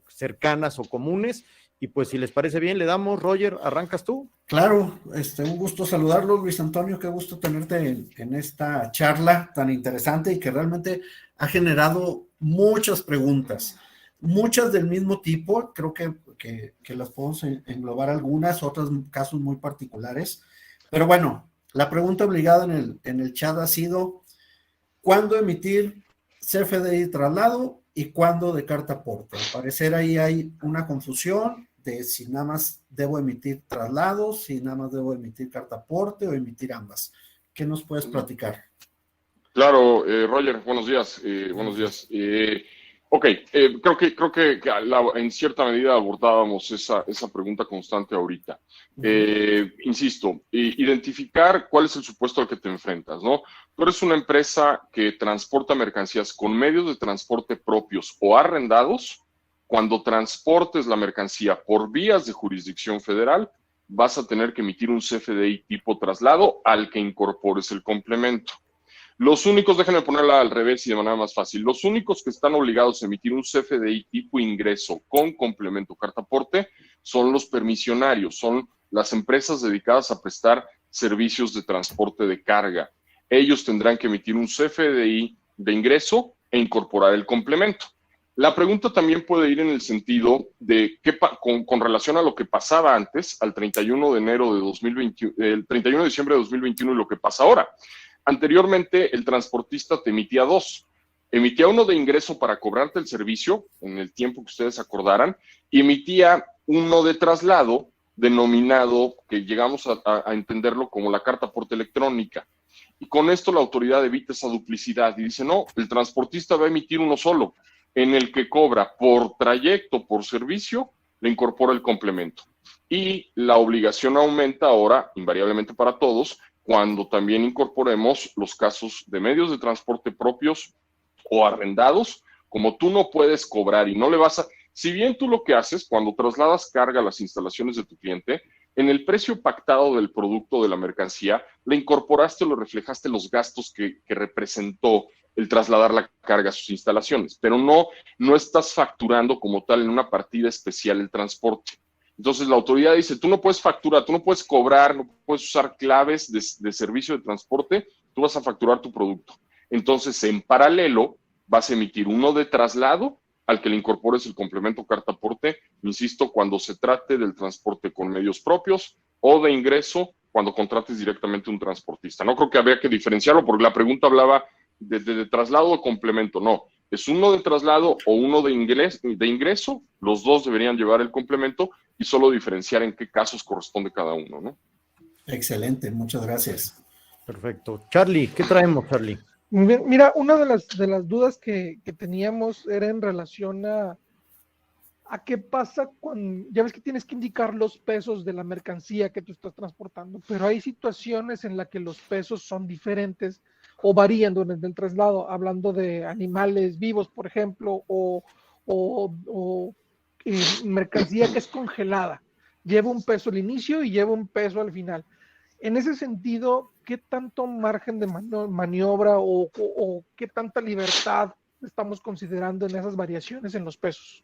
cercanas o comunes, y pues si les parece bien, le damos. Roger, ¿arrancas tú? claro, un gusto saludarlo, Luis Antonio, qué gusto tenerte en esta charla tan interesante y que realmente ha generado muchas preguntas, muchas del mismo tipo, creo que las podemos englobar algunas, otras casos muy particulares, pero bueno, la pregunta obligada en el chat ha sido, ¿cuándo emitir CFDI traslado y cuándo de carta aporte? Al parecer ahí hay una confusión de si nada más debo emitir traslados, si nada más debo emitir carta aporte o emitir ambas. ¿Qué nos puedes platicar? Claro, Roger, buenos días. Buenos días. Ok, creo que en cierta medida abordábamos esa pregunta constante ahorita. Insisto, identificar cuál es el supuesto al que te enfrentas, ¿no? Tú eres una empresa que transporta mercancías con medios de transporte propios o arrendados. Cuando transportes la mercancía por vías de jurisdicción federal, vas a tener que emitir un CFDI tipo traslado al que incorpores el complemento. Los únicos, déjenme ponerla al revés y de manera más fácil, los únicos que están obligados a emitir un CFDI tipo ingreso con complemento carta aporte son los permisionarios, son las empresas dedicadas a prestar servicios de transporte de carga. Ellos tendrán que emitir un CFDI de ingreso e incorporar el complemento. La pregunta también puede ir en el sentido de con relación a lo que pasaba antes, al 31 de enero de 2021, el 31 de diciembre de 2021 y lo que pasa ahora. Anteriormente, el transportista te emitía dos. Emitía uno de ingreso para cobrarte el servicio, en el tiempo que ustedes acordaran, y emitía uno de traslado, denominado, que llegamos a entenderlo como la carta aporte electrónica. Y con esto la autoridad evita esa duplicidad y dice, no, el transportista va a emitir uno solo, en el que cobra por trayecto, por servicio, le incorpora el complemento. Y la obligación aumenta ahora, invariablemente para todos, cuando también incorporemos los casos de medios de transporte propios o arrendados, como tú no puedes cobrar y no le vas a... Si bien tú lo que haces cuando trasladas carga a las instalaciones de tu cliente, en el precio pactado del producto de la mercancía, le incorporaste o le reflejaste los gastos que representó el trasladar la carga a sus instalaciones, pero no estás facturando como tal en una partida especial el transporte. Entonces la autoridad dice, tú no puedes facturar, tú no puedes cobrar, no puedes usar claves de servicio de transporte, tú vas a facturar tu producto. Entonces, en paralelo, vas a emitir uno de traslado al que le incorpores el complemento carta aporte, insisto, cuando se trate del transporte con medios propios o de ingreso cuando contrates directamente un transportista. No creo que habría que diferenciarlo porque la pregunta hablaba de traslado o complemento, no. Es uno de traslado o uno de ingreso, los dos deberían llevar el complemento y solo diferenciar en qué casos corresponde cada uno, ¿no? Excelente, muchas gracias. Perfecto. Charlie, ¿qué traemos, Charlie? Mira, una de las dudas que teníamos era en relación ¿A qué pasa cuando, ya ves que tienes que indicar los pesos de la mercancía que tú estás transportando, pero hay situaciones en las que los pesos son diferentes o varían durante el traslado, hablando de animales vivos, por ejemplo, o mercancía que es congelada, lleva un peso al inicio y lleva un peso al final. En ese sentido, ¿qué tanto margen de maniobra o qué tanta libertad estamos considerando en esas variaciones en los pesos?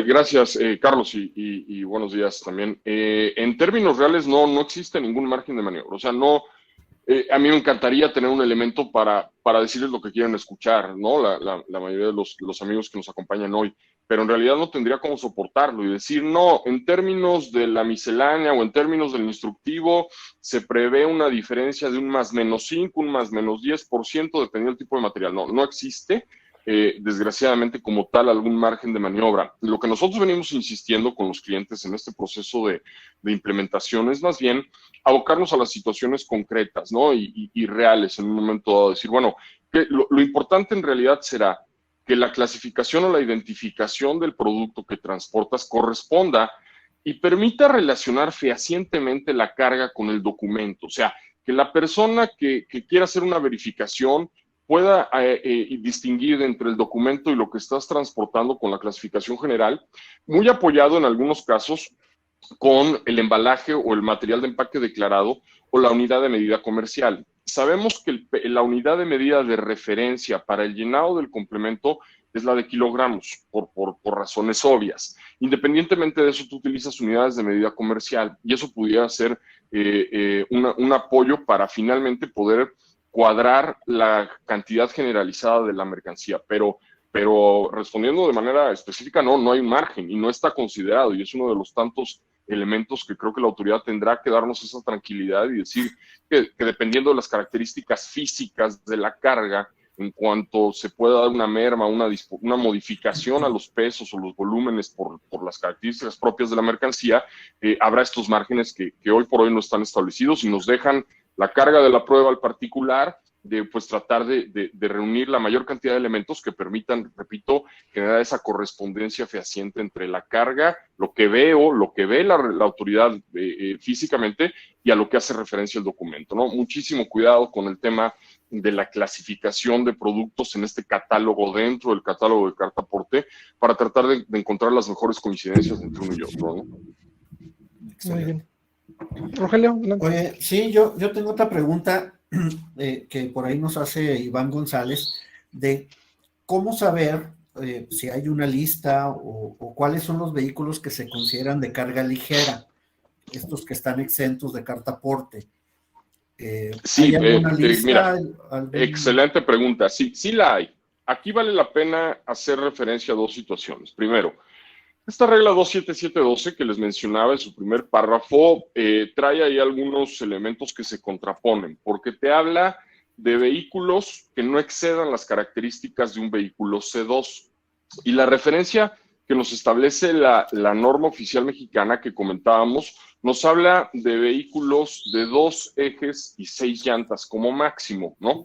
Gracias, Carlos, y buenos días también. En términos reales, no existe ningún margen de maniobra. O sea, no, a mí me encantaría tener un elemento para decirles lo que quieren escuchar, ¿no? La mayoría de los amigos que nos acompañan hoy, pero en realidad no tendría cómo soportarlo y decir, no, en términos de la miscelánea o en términos del instructivo, se prevé una diferencia de un más menos 5, un más menos 10%, dependiendo del tipo de material. No existe. Desgraciadamente como tal algún margen de maniobra. Lo que nosotros venimos insistiendo con los clientes en este proceso de implementación es más bien abocarnos a las situaciones concretas, ¿no? Y reales en un momento dado, decir, bueno, lo importante en realidad será que la clasificación o la identificación del producto que transportas corresponda y permita relacionar fehacientemente la carga con el documento. O sea, que la persona que quiera hacer una verificación pueda distinguir entre el documento y lo que estás transportando con la clasificación general, muy apoyado en algunos casos con el embalaje o el material de empaque declarado o la unidad de medida comercial. Sabemos que la unidad de medida de referencia para el llenado del complemento es la de kilogramos, por razones obvias. Independientemente de eso, tú utilizas unidades de medida comercial y eso pudiera ser un apoyo para finalmente poder cuadrar la cantidad generalizada de la mercancía, pero respondiendo de manera específica, no hay un margen y no está considerado, y es uno de los tantos elementos que creo que la autoridad tendrá que darnos esa tranquilidad y decir que dependiendo de las características físicas de la carga, en cuanto se pueda dar una merma, una modificación a los pesos o los volúmenes por las características propias de la mercancía, habrá estos márgenes que hoy por hoy no están establecidos y nos dejan la carga de la prueba al particular, de pues tratar de reunir la mayor cantidad de elementos que permitan, repito, generar esa correspondencia fehaciente entre la carga, lo que ve la autoridad físicamente y a lo que hace referencia el documento, ¿no? Muchísimo cuidado con el tema de la clasificación de productos en este catálogo, dentro del catálogo de cartaporte, para tratar de encontrar las mejores coincidencias entre uno y otro, ¿no? Muy bien. Rogelio, oye, sí, yo tengo otra pregunta que por ahí nos hace Iván González, de cómo saber si hay una lista o cuáles son los vehículos que se consideran de carga ligera, estos que están exentos de cartaporte. Sí, ¿hay alguna lista? Mira, excelente pregunta. Sí la hay. Aquí vale la pena hacer referencia a dos situaciones. Primero, esta regla 27712 que les mencionaba en su primer párrafo trae ahí algunos elementos que se contraponen, porque te habla de vehículos que no excedan las características de un vehículo C2. Y la referencia que nos establece la norma oficial mexicana que comentábamos, nos habla de vehículos de 2 ejes y 6 llantas como máximo, ¿no?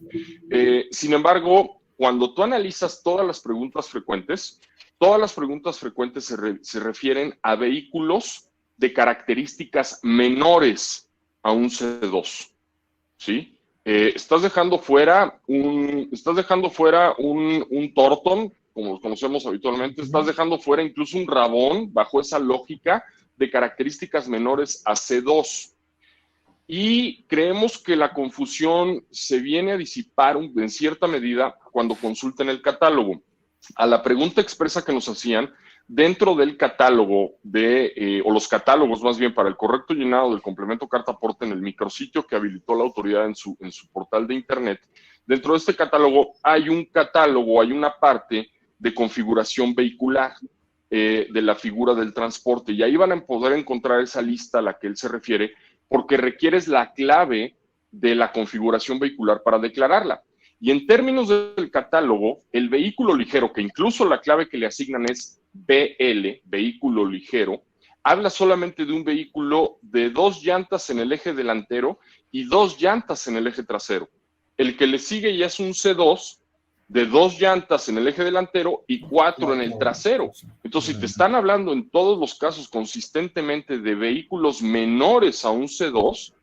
Sin embargo, cuando tú analizas todas las preguntas frecuentes se refieren a vehículos de características menores a un C2, ¿sí? Estás dejando fuera un Torton, como los conocemos habitualmente, estás dejando fuera incluso un Rabón, bajo esa lógica de características menores a C2. Y creemos que la confusión se viene a disipar en cierta medida cuando consulten el catálogo. A la pregunta expresa que nos hacían, dentro del catálogo o los catálogos más bien para el correcto llenado del complemento cartaporte en el micrositio que habilitó la autoridad en su portal de internet, dentro de este catálogo hay una parte de configuración vehicular de la figura del transporte, y ahí van a poder encontrar esa lista a la que él se refiere, porque requieres la clave de la configuración vehicular para declararla. Y en términos del catálogo, el vehículo ligero, que incluso la clave que le asignan es BL, vehículo ligero, habla solamente de un vehículo de 2 llantas en el eje delantero y 2 llantas en el eje trasero. El que le sigue ya es un C2, de 2 llantas en el eje delantero y 4 en el trasero. Entonces, si te están hablando en todos los casos consistentemente de vehículos menores a un C2,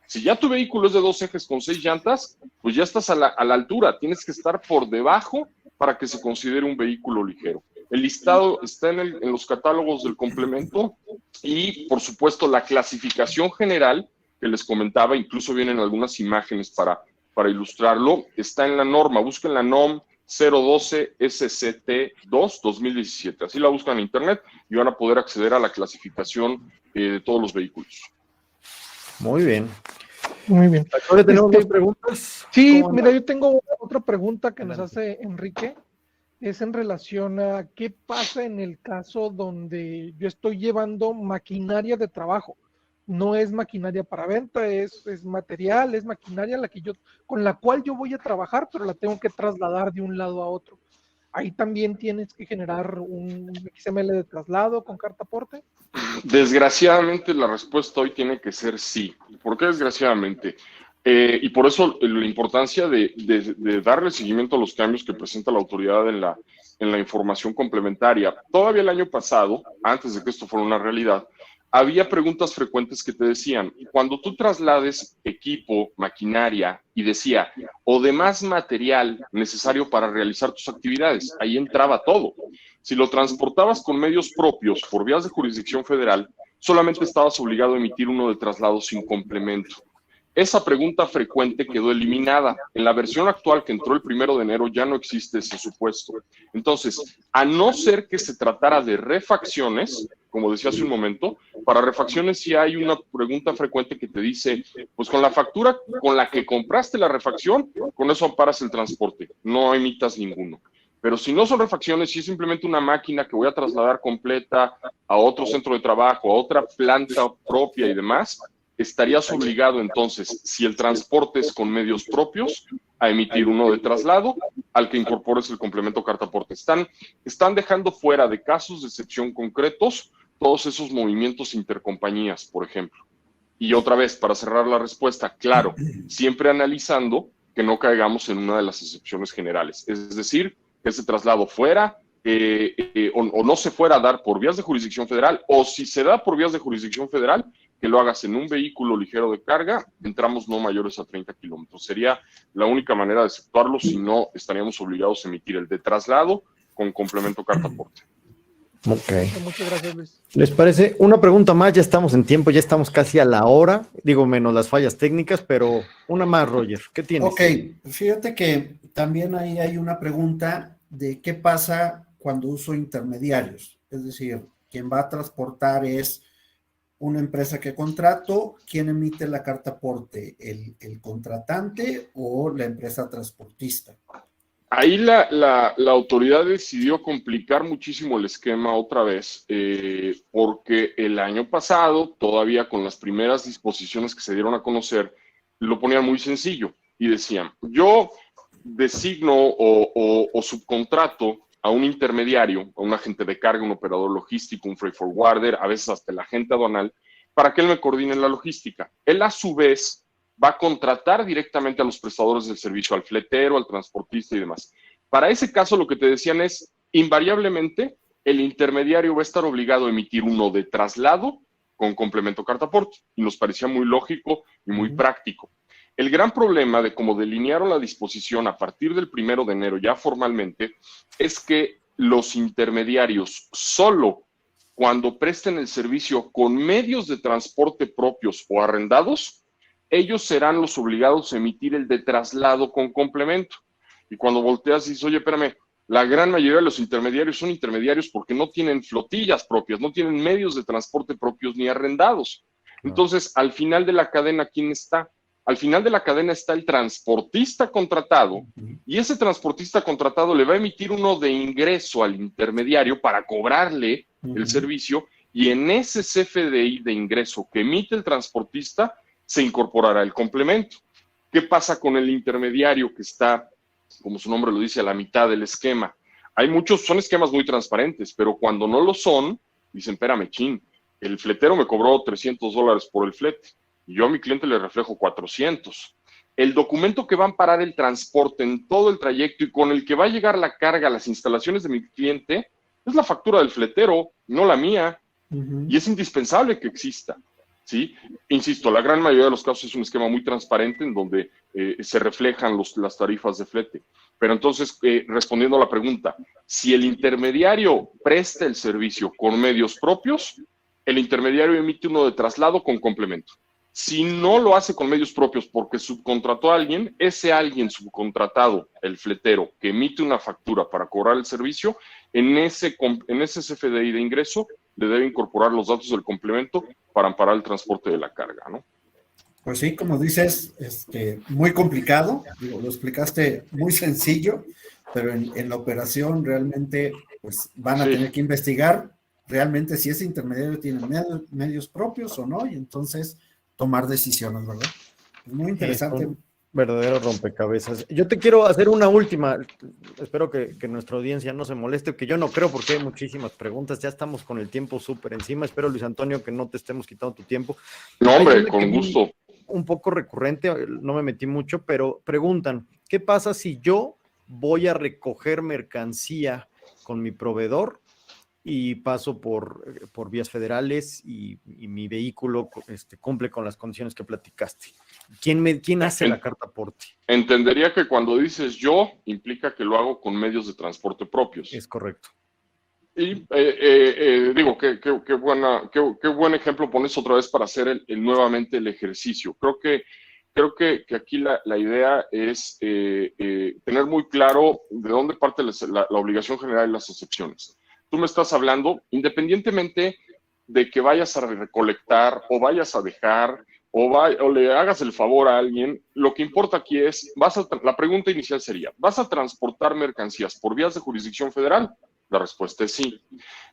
si ya tu vehículo es de 2 ejes con 6 llantas, pues ya estás a la altura, tienes que estar por debajo para que se considere un vehículo ligero. El listado está en los catálogos del complemento y, por supuesto, la clasificación general que les comentaba, incluso vienen algunas imágenes para ilustrarlo, está en la norma. Busquen la NOM 012 SCT2 2017. Así la buscan en internet y van a poder acceder a la clasificación de todos los vehículos. Muy bien. Muy bien. ¿Ahora tenemos más preguntas? Sí, mira, yo tengo otra pregunta que nos hace Enrique. Es en relación a qué pasa en el caso donde yo estoy llevando maquinaria de trabajo. No es maquinaria para venta, es material, es maquinaria con la cual yo voy a trabajar, pero la tengo que trasladar de un lado a otro. Ahí también tienes que generar un XML de traslado con carta aporte. Desgraciadamente la respuesta hoy tiene que ser sí. ¿Por qué desgraciadamente? Y por eso la importancia de darle seguimiento a los cambios que presenta la autoridad en la información complementaria. Todavía el año pasado, antes de que esto fuera una realidad, había preguntas frecuentes que te decían, cuando tú traslades equipo, maquinaria, y decía, o demás material necesario para realizar tus actividades, ahí entraba todo. Si lo transportabas con medios propios por vías de jurisdicción federal, solamente estabas obligado a emitir uno de traslado sin complemento. Esa pregunta frecuente quedó eliminada. En la versión actual que entró el 1 de enero ya no existe ese supuesto. Entonces, a no ser que se tratara de refacciones, como decía hace un momento, para refacciones sí hay una pregunta frecuente que te dice, pues con la factura con la que compraste la refacción, con eso amparas el transporte, no emitas ninguno. Pero si no son refacciones, si es simplemente una máquina que voy a trasladar completa a otro centro de trabajo, a otra planta propia y demás, estarías obligado entonces, si el transporte es con medios propios, a emitir uno de traslado al que incorpores el complemento cartaporte. Están dejando fuera de casos de excepción concretos todos esos movimientos intercompañías, por ejemplo. Y otra vez, para cerrar la respuesta, claro, siempre analizando que no caigamos en una de las excepciones generales. Es decir, que ese traslado fuera o no se fuera a dar por vías de jurisdicción federal, o si se da por vías de jurisdicción federal, que lo hagas en un vehículo ligero de carga, entramos no mayores a 30 kilómetros. Sería la única manera de efectuarlo, si no estaríamos obligados a emitir el de traslado con complemento cartaporte. Ok. Muchas gracias, Luis. ¿Les parece? Una pregunta más, ya estamos en tiempo, ya estamos casi a la hora, digo menos las fallas técnicas, pero una más, Roger, ¿qué tienes? Ok, fíjate que también ahí hay una pregunta de qué pasa cuando uso intermediarios, es decir, quien va a transportar es una empresa que contrato, ¿quién emite la carta aporte? ¿El contratante o la empresa transportista? Ahí la autoridad decidió complicar muchísimo el esquema otra vez, porque el año pasado, todavía con las primeras disposiciones que se dieron a conocer, lo ponían muy sencillo y decían, yo designo o subcontrato a un intermediario, a un agente de carga, un operador logístico, un freight forwarder, a veces hasta el agente aduanal, para que él me coordine la logística. Él a su vez va a contratar directamente a los prestadores del servicio, al fletero, al transportista y demás. Para ese caso lo que te decían es, invariablemente, el intermediario va a estar obligado a emitir uno de traslado con complemento cartaporte, y nos parecía muy lógico y muy práctico. El gran problema de cómo delinearon la disposición a partir del 1 de enero ya formalmente es que los intermediarios solo cuando presten el servicio con medios de transporte propios o arrendados, ellos serán los obligados a emitir el de traslado con complemento. Y cuando volteas y dices, oye, espérame, la gran mayoría de los intermediarios son intermediarios porque no tienen flotillas propias, no tienen medios de transporte propios ni arrendados. Entonces, al final de la cadena, ¿quién está? Al final de la cadena está el transportista contratado, y ese transportista contratado le va a emitir uno de ingreso al intermediario para cobrarle el servicio, y en ese CFDI de ingreso que emite el transportista se incorporará el complemento. ¿Qué pasa con el intermediario que está, como su nombre lo dice, a la mitad del esquema? Hay muchos, son esquemas muy transparentes, pero cuando no lo son, dicen, espérame, chin, el fletero me cobró $300 por el flete, y yo a mi cliente le reflejo 400. el documento que va a amparar el transporte en todo el trayecto y con el que va a llegar la carga a las instalaciones de mi cliente es la factura del fletero, no la mía. Y es indispensable que exista, ¿sí? Insisto, la gran mayoría de los casos es un esquema muy transparente en donde se reflejan las tarifas de flete. Pero entonces, respondiendo a la pregunta, si el intermediario presta el servicio con medios propios, el intermediario emite uno de traslado con complemento. Si no lo hace con medios propios porque subcontrató a alguien, ese alguien subcontratado, el fletero, que emite una factura para cobrar el servicio, en ese CFDI de ingreso le debe incorporar los datos del complemento para amparar el transporte de la carga, ¿no? Pues sí, como dices, muy complicado, digo, lo explicaste muy sencillo, pero en la operación realmente pues van a tener que investigar realmente si ese intermediario tiene medios propios o no, y entonces tomar decisiones, ¿verdad? Es muy interesante. Un verdadero rompecabezas. Yo te quiero hacer una última, espero que nuestra audiencia no se moleste, que yo no creo porque hay muchísimas preguntas, ya estamos con el tiempo súper encima, espero Luis Antonio que no te estemos quitando tu tiempo. No, hombre, con gusto. Un poco recurrente, no me metí mucho, pero preguntan, ¿qué pasa si yo voy a recoger mercancía con mi proveedor y paso por vías federales y mi vehículo cumple con las condiciones que platicaste? ¿Quién hace la carta aporte? Entendería que cuando dices yo, implica que lo hago con medios de transporte propios. Es correcto. Y digo, qué buen ejemplo pones otra vez para hacer nuevamente el ejercicio. Creo que aquí la idea es tener muy claro de dónde parte la obligación general y las excepciones. Tú me estás hablando, independientemente de que vayas a recolectar o vayas a dejar o le hagas el favor a alguien, lo que importa aquí es, la pregunta inicial sería, ¿vas a transportar mercancías por vías de jurisdicción federal? La respuesta es sí.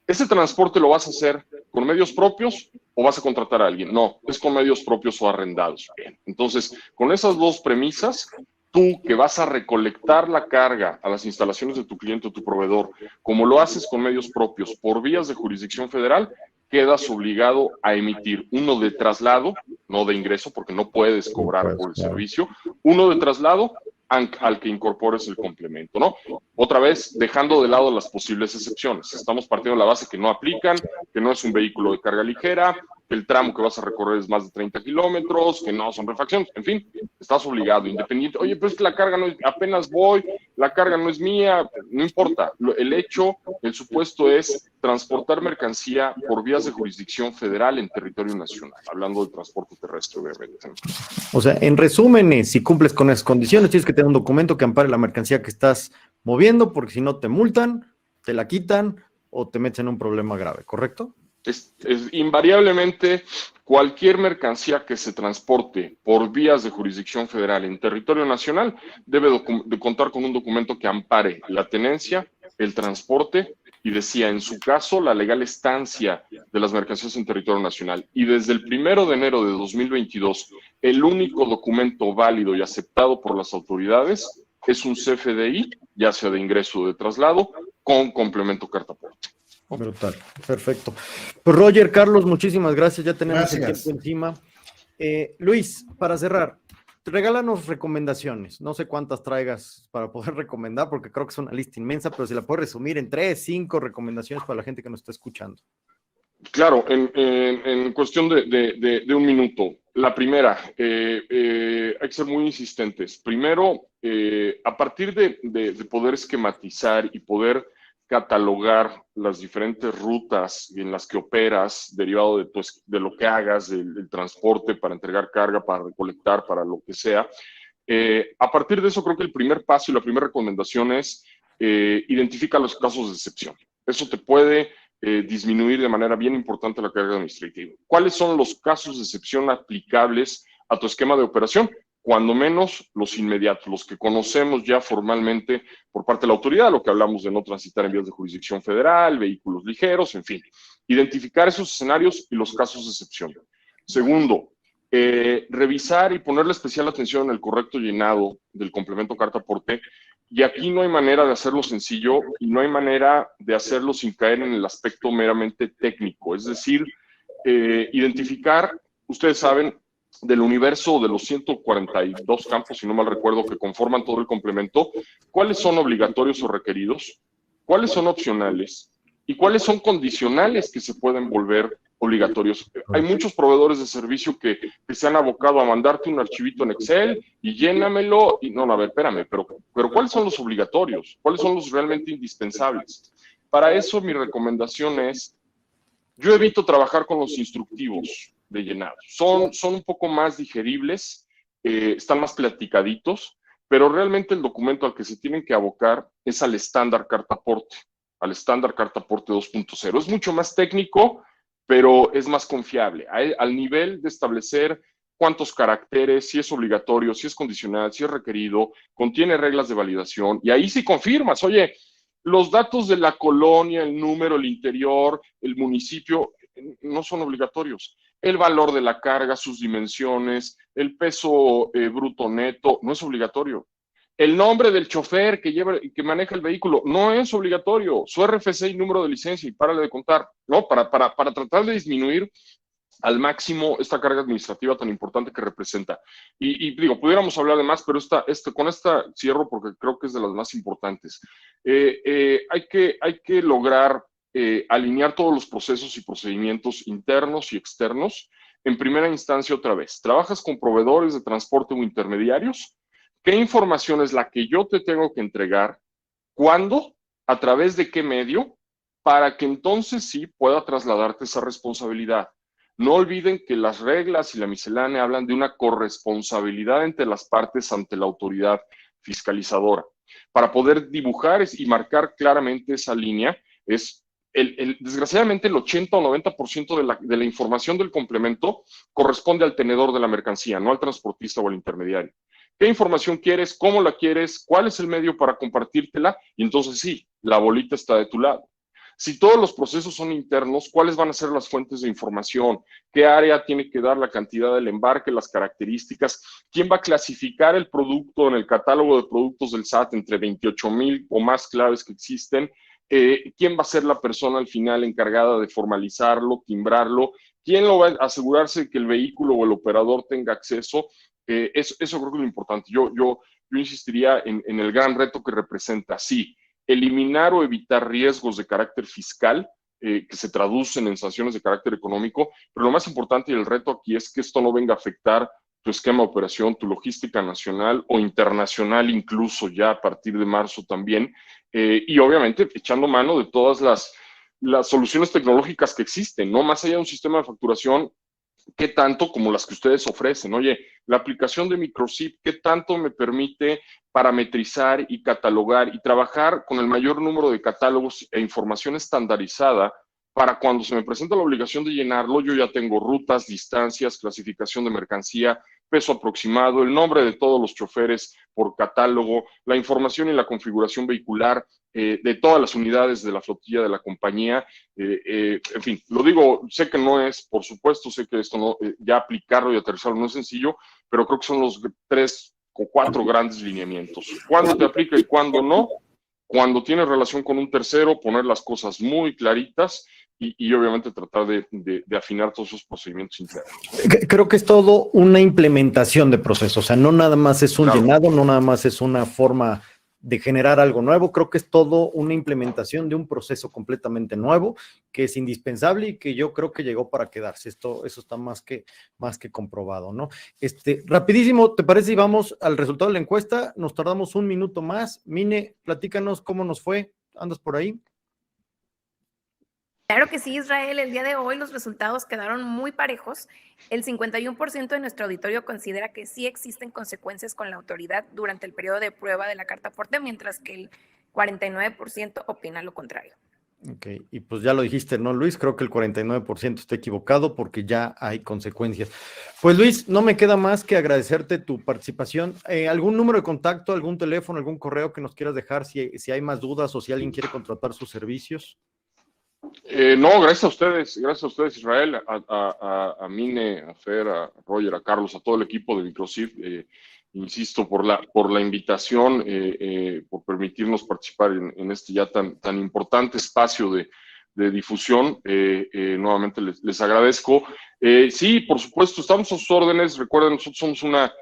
¿Ese transporte lo vas a hacer con medios propios o vas a contratar a alguien? No, es con medios propios o arrendados. Bien. Entonces, con esas dos premisas, tú que vas a recolectar la carga a las instalaciones de tu cliente o tu proveedor, como lo haces con medios propios por vías de jurisdicción federal, quedas obligado a emitir uno de traslado, no de ingreso, porque no puedes cobrar por el servicio, uno de traslado al que incorpores el complemento, ¿no? Otra vez, dejando de lado las posibles excepciones. Estamos partiendo de la base que no aplican, que no es un vehículo de carga ligera, que el tramo que vas a recorrer es más de 30 kilómetros, que no son refacciones, en fin, estás obligado, independiente. Oye, pero es que la carga no es, apenas voy, la carga no es mía, no importa. El supuesto es transportar mercancía por vías de jurisdicción federal en territorio nacional, hablando del transporte terrestre, obviamente. O sea, en resumen, si cumples con esas condiciones, tienes que tener un documento que ampare la mercancía que estás moviendo, porque si no te multan, te la quitan o te metes en un problema grave, ¿correcto? Es invariablemente cualquier mercancía que se transporte por vías de jurisdicción federal en territorio nacional debe de contar con un documento que ampare la tenencia, el transporte y, decía, en su caso, la legal estancia de las mercancías en territorio nacional. Y desde el 1 de enero de 2022, el único documento válido y aceptado por las autoridades es un CFDI, ya sea de ingreso o de traslado, con complemento carta aporte. Brutal, perfecto. Pues Roger, Carlos, muchísimas gracias, ya tenemos el tiempo encima. Luis, para cerrar, regálanos recomendaciones, no sé cuántas traigas para poder recomendar, porque creo que es una lista inmensa, pero si la puedes resumir en 3, 5 recomendaciones para la gente que nos está escuchando. Claro, en cuestión de un minuto. La primera, hay que ser muy insistentes. Primero, a partir de poder esquematizar y poder catalogar las diferentes rutas en las que operas, derivado de lo que hagas, del transporte para entregar carga, para recolectar, para lo que sea. A partir de eso, creo que el primer paso y la primera recomendación es identificar los casos de excepción. Eso te puede disminuir de manera bien importante la carga administrativa. ¿Cuáles son los casos de excepción aplicables a tu esquema de operación? Cuando menos los inmediatos, los que conocemos ya formalmente por parte de la autoridad, lo que hablamos de no transitar en vías de jurisdicción federal, vehículos ligeros, en fin. Identificar esos escenarios y los casos de excepción. Segundo, revisar y ponerle especial atención en el correcto llenado del complemento carta aporte. Y aquí no hay manera de hacerlo sencillo y no hay manera de hacerlo sin caer en el aspecto meramente técnico. Es decir, identificar, ustedes saben, del universo de los 142 campos, si no mal recuerdo, que conforman todo el complemento, cuáles son obligatorios o requeridos, cuáles son opcionales y cuáles son condicionales que se pueden volver obligatorios. Hay muchos proveedores de servicio que se han abocado a mandarte un archivito en Excel y llénamelo, y no, a ver, espérame, pero ¿cuáles son los obligatorios? ¿Cuáles son los realmente indispensables? Para eso mi recomendación es, yo evito trabajar con los instructivos de llenado. Son un poco más digeribles, están más platicaditos, pero realmente el documento al que se tienen que abocar es al estándar cartaporte, al estándar cartaporte 2.0. Es mucho más técnico, pero es más confiable, al nivel de establecer cuántos caracteres, si es obligatorio, si es condicional, si es requerido, contiene reglas de validación, y ahí sí confirmas, oye, los datos de la colonia, el número, el interior, el municipio, no son obligatorios. El valor de la carga, sus dimensiones, el peso bruto neto, no es obligatorio. El nombre del chofer que maneja el vehículo no es obligatorio. Su RFC y número de licencia y párale de contar, ¿no? Para tratar de disminuir al máximo esta carga administrativa tan importante que representa. Y digo, pudiéramos hablar de más, pero con esta cierro porque creo que es de las más importantes. Hay que lograr alinear todos los procesos y procedimientos internos y externos. En primera instancia, otra vez, ¿trabajas con proveedores de transporte o intermediarios? ¿Qué información es la que yo te tengo que entregar? ¿Cuándo? ¿A través de qué medio? Para que entonces sí pueda trasladarte esa responsabilidad. No olviden que las reglas y la miscelánea hablan de una corresponsabilidad entre las partes ante la autoridad fiscalizadora. Para poder dibujar y marcar claramente esa línea, desgraciadamente el 80 o 90% de la información del complemento corresponde al tenedor de la mercancía, no al transportista o al intermediario. ¿Qué información quieres? ¿Cómo la quieres? ¿Cuál es el medio para compartírtela? Y entonces sí, la bolita está de tu lado. Si todos los procesos son internos, ¿cuáles van a ser las fuentes de información? ¿Qué área tiene que dar la cantidad del embarque, las características? ¿Quién va a clasificar el producto en el catálogo de productos del SAT entre 28,000 o más claves que existen? ¿Quién va a ser la persona al final encargada de formalizarlo, timbrarlo? ¿Quién lo va a asegurarse de que el vehículo o el operador tenga acceso? Eso creo que es lo importante. Yo insistiría en el gran reto que representa, sí, eliminar o evitar riesgos de carácter fiscal que se traducen en sanciones de carácter económico, pero lo más importante y el reto aquí es que esto no venga a afectar tu esquema de operación, tu logística nacional o internacional, incluso ya a partir de marzo también, y obviamente echando mano de todas las soluciones tecnológicas que existen, ¿no? Más allá de un sistema de facturación, ¿qué tanto como las que ustedes ofrecen? Oye, la aplicación de Microsip, ¿qué tanto me permite parametrizar y catalogar y trabajar con el mayor número de catálogos e información estandarizada para cuando se me presenta la obligación de llenarlo, yo ya tengo rutas, distancias, clasificación de mercancía, peso aproximado, el nombre de todos los choferes por catálogo, la información y la configuración vehicular de todas las unidades de la flotilla de la compañía, en fin, lo digo, sé que no es, por supuesto, sé que esto no, ya aplicarlo y aterrizarlo no es sencillo, pero creo que son los 3 o 4 grandes lineamientos. ¿Cuándo te aplica y cuándo no? Cuando tienes relación con un tercero, poner las cosas muy claritas y obviamente tratar de afinar todos esos procedimientos internos. Creo que es todo una implementación de procesos, o sea, no nada más es un llenado, no nada más es una forma de generar algo nuevo, creo que es todo una implementación de un proceso completamente nuevo, que es indispensable y que yo creo que llegó para quedarse. Eso está más que comprobado, ¿no? Rapidísimo, ¿te parece si vamos al resultado de la encuesta? Nos tardamos un minuto más. Mine, platícanos cómo nos fue. ¿Andas por ahí? Claro que sí, Israel. El día de hoy los resultados quedaron muy parejos. El 51% de nuestro auditorio considera que sí existen consecuencias con la autoridad durante el periodo de prueba de la carta aporte, mientras que el 49% opina lo contrario. Ok, y pues ya lo dijiste, ¿no, Luis? Creo que el 49% está equivocado porque ya hay consecuencias. Pues, Luis, no me queda más que agradecerte tu participación. ¿Algún número de contacto, algún teléfono, algún correo que nos quieras dejar si hay más dudas o si alguien quiere contratar sus servicios? No, gracias a ustedes, Israel, a Mine, a Fer, a Roger, a Carlos, a todo el equipo de Microsip, insisto, por la invitación, por permitirnos participar en este ya tan importante espacio difusión. Nuevamente les agradezco. Sí, por supuesto, estamos a sus órdenes. Recuerden, nosotros somos una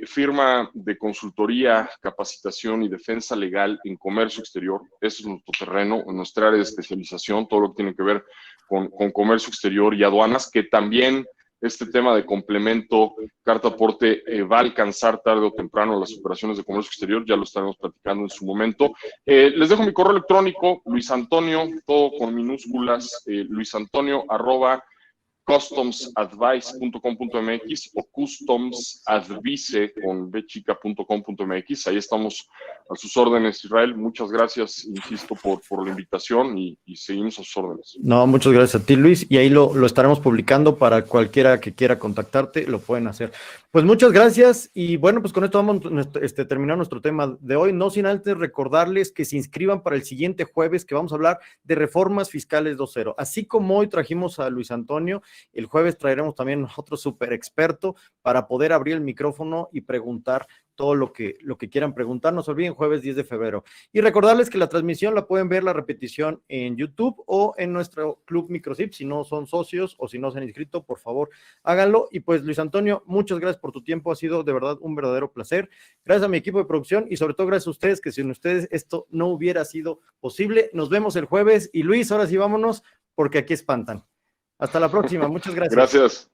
firma de consultoría, capacitación y defensa legal en comercio exterior. Ese es nuestro terreno, nuestra área de especialización, todo lo que tiene que ver con comercio exterior y aduanas, que también este tema de complemento, carta aporte, va a alcanzar tarde o temprano las operaciones de comercio exterior, ya lo estaremos platicando en su momento. Les dejo mi correo electrónico, Luis Antonio, todo con minúsculas, luisantonio@customsadvice.com.mx o customsadvice.com.mx. Ahí estamos a sus órdenes, Israel. Muchas gracias, insisto, por la invitación y seguimos a sus órdenes. No, muchas gracias a ti, Luis, y ahí lo estaremos publicando para cualquiera que quiera contactarte, lo pueden hacer. Pues muchas gracias, y bueno, pues con esto vamos a terminar nuestro tema de hoy, no sin antes recordarles que se inscriban para el siguiente jueves, que vamos a hablar de reformas fiscales 2.0. Así como hoy trajimos a Luis Antonio, el jueves traeremos también otro súper experto para poder abrir el micrófono y preguntar todo lo que quieran preguntar. No se olviden, jueves 10 de febrero. Y recordarles que la transmisión la pueden ver, la repetición en YouTube o en nuestro Club Microsip. Si no son socios o si no se han inscrito, por favor, háganlo. Y pues, Luis Antonio, muchas gracias por tu tiempo. Ha sido de verdad un verdadero placer. Gracias a mi equipo de producción y sobre todo gracias a ustedes, que sin ustedes esto no hubiera sido posible. Nos vemos el jueves. Y Luis, ahora sí vámonos, porque aquí espantan. Hasta la próxima. Muchas gracias. Gracias.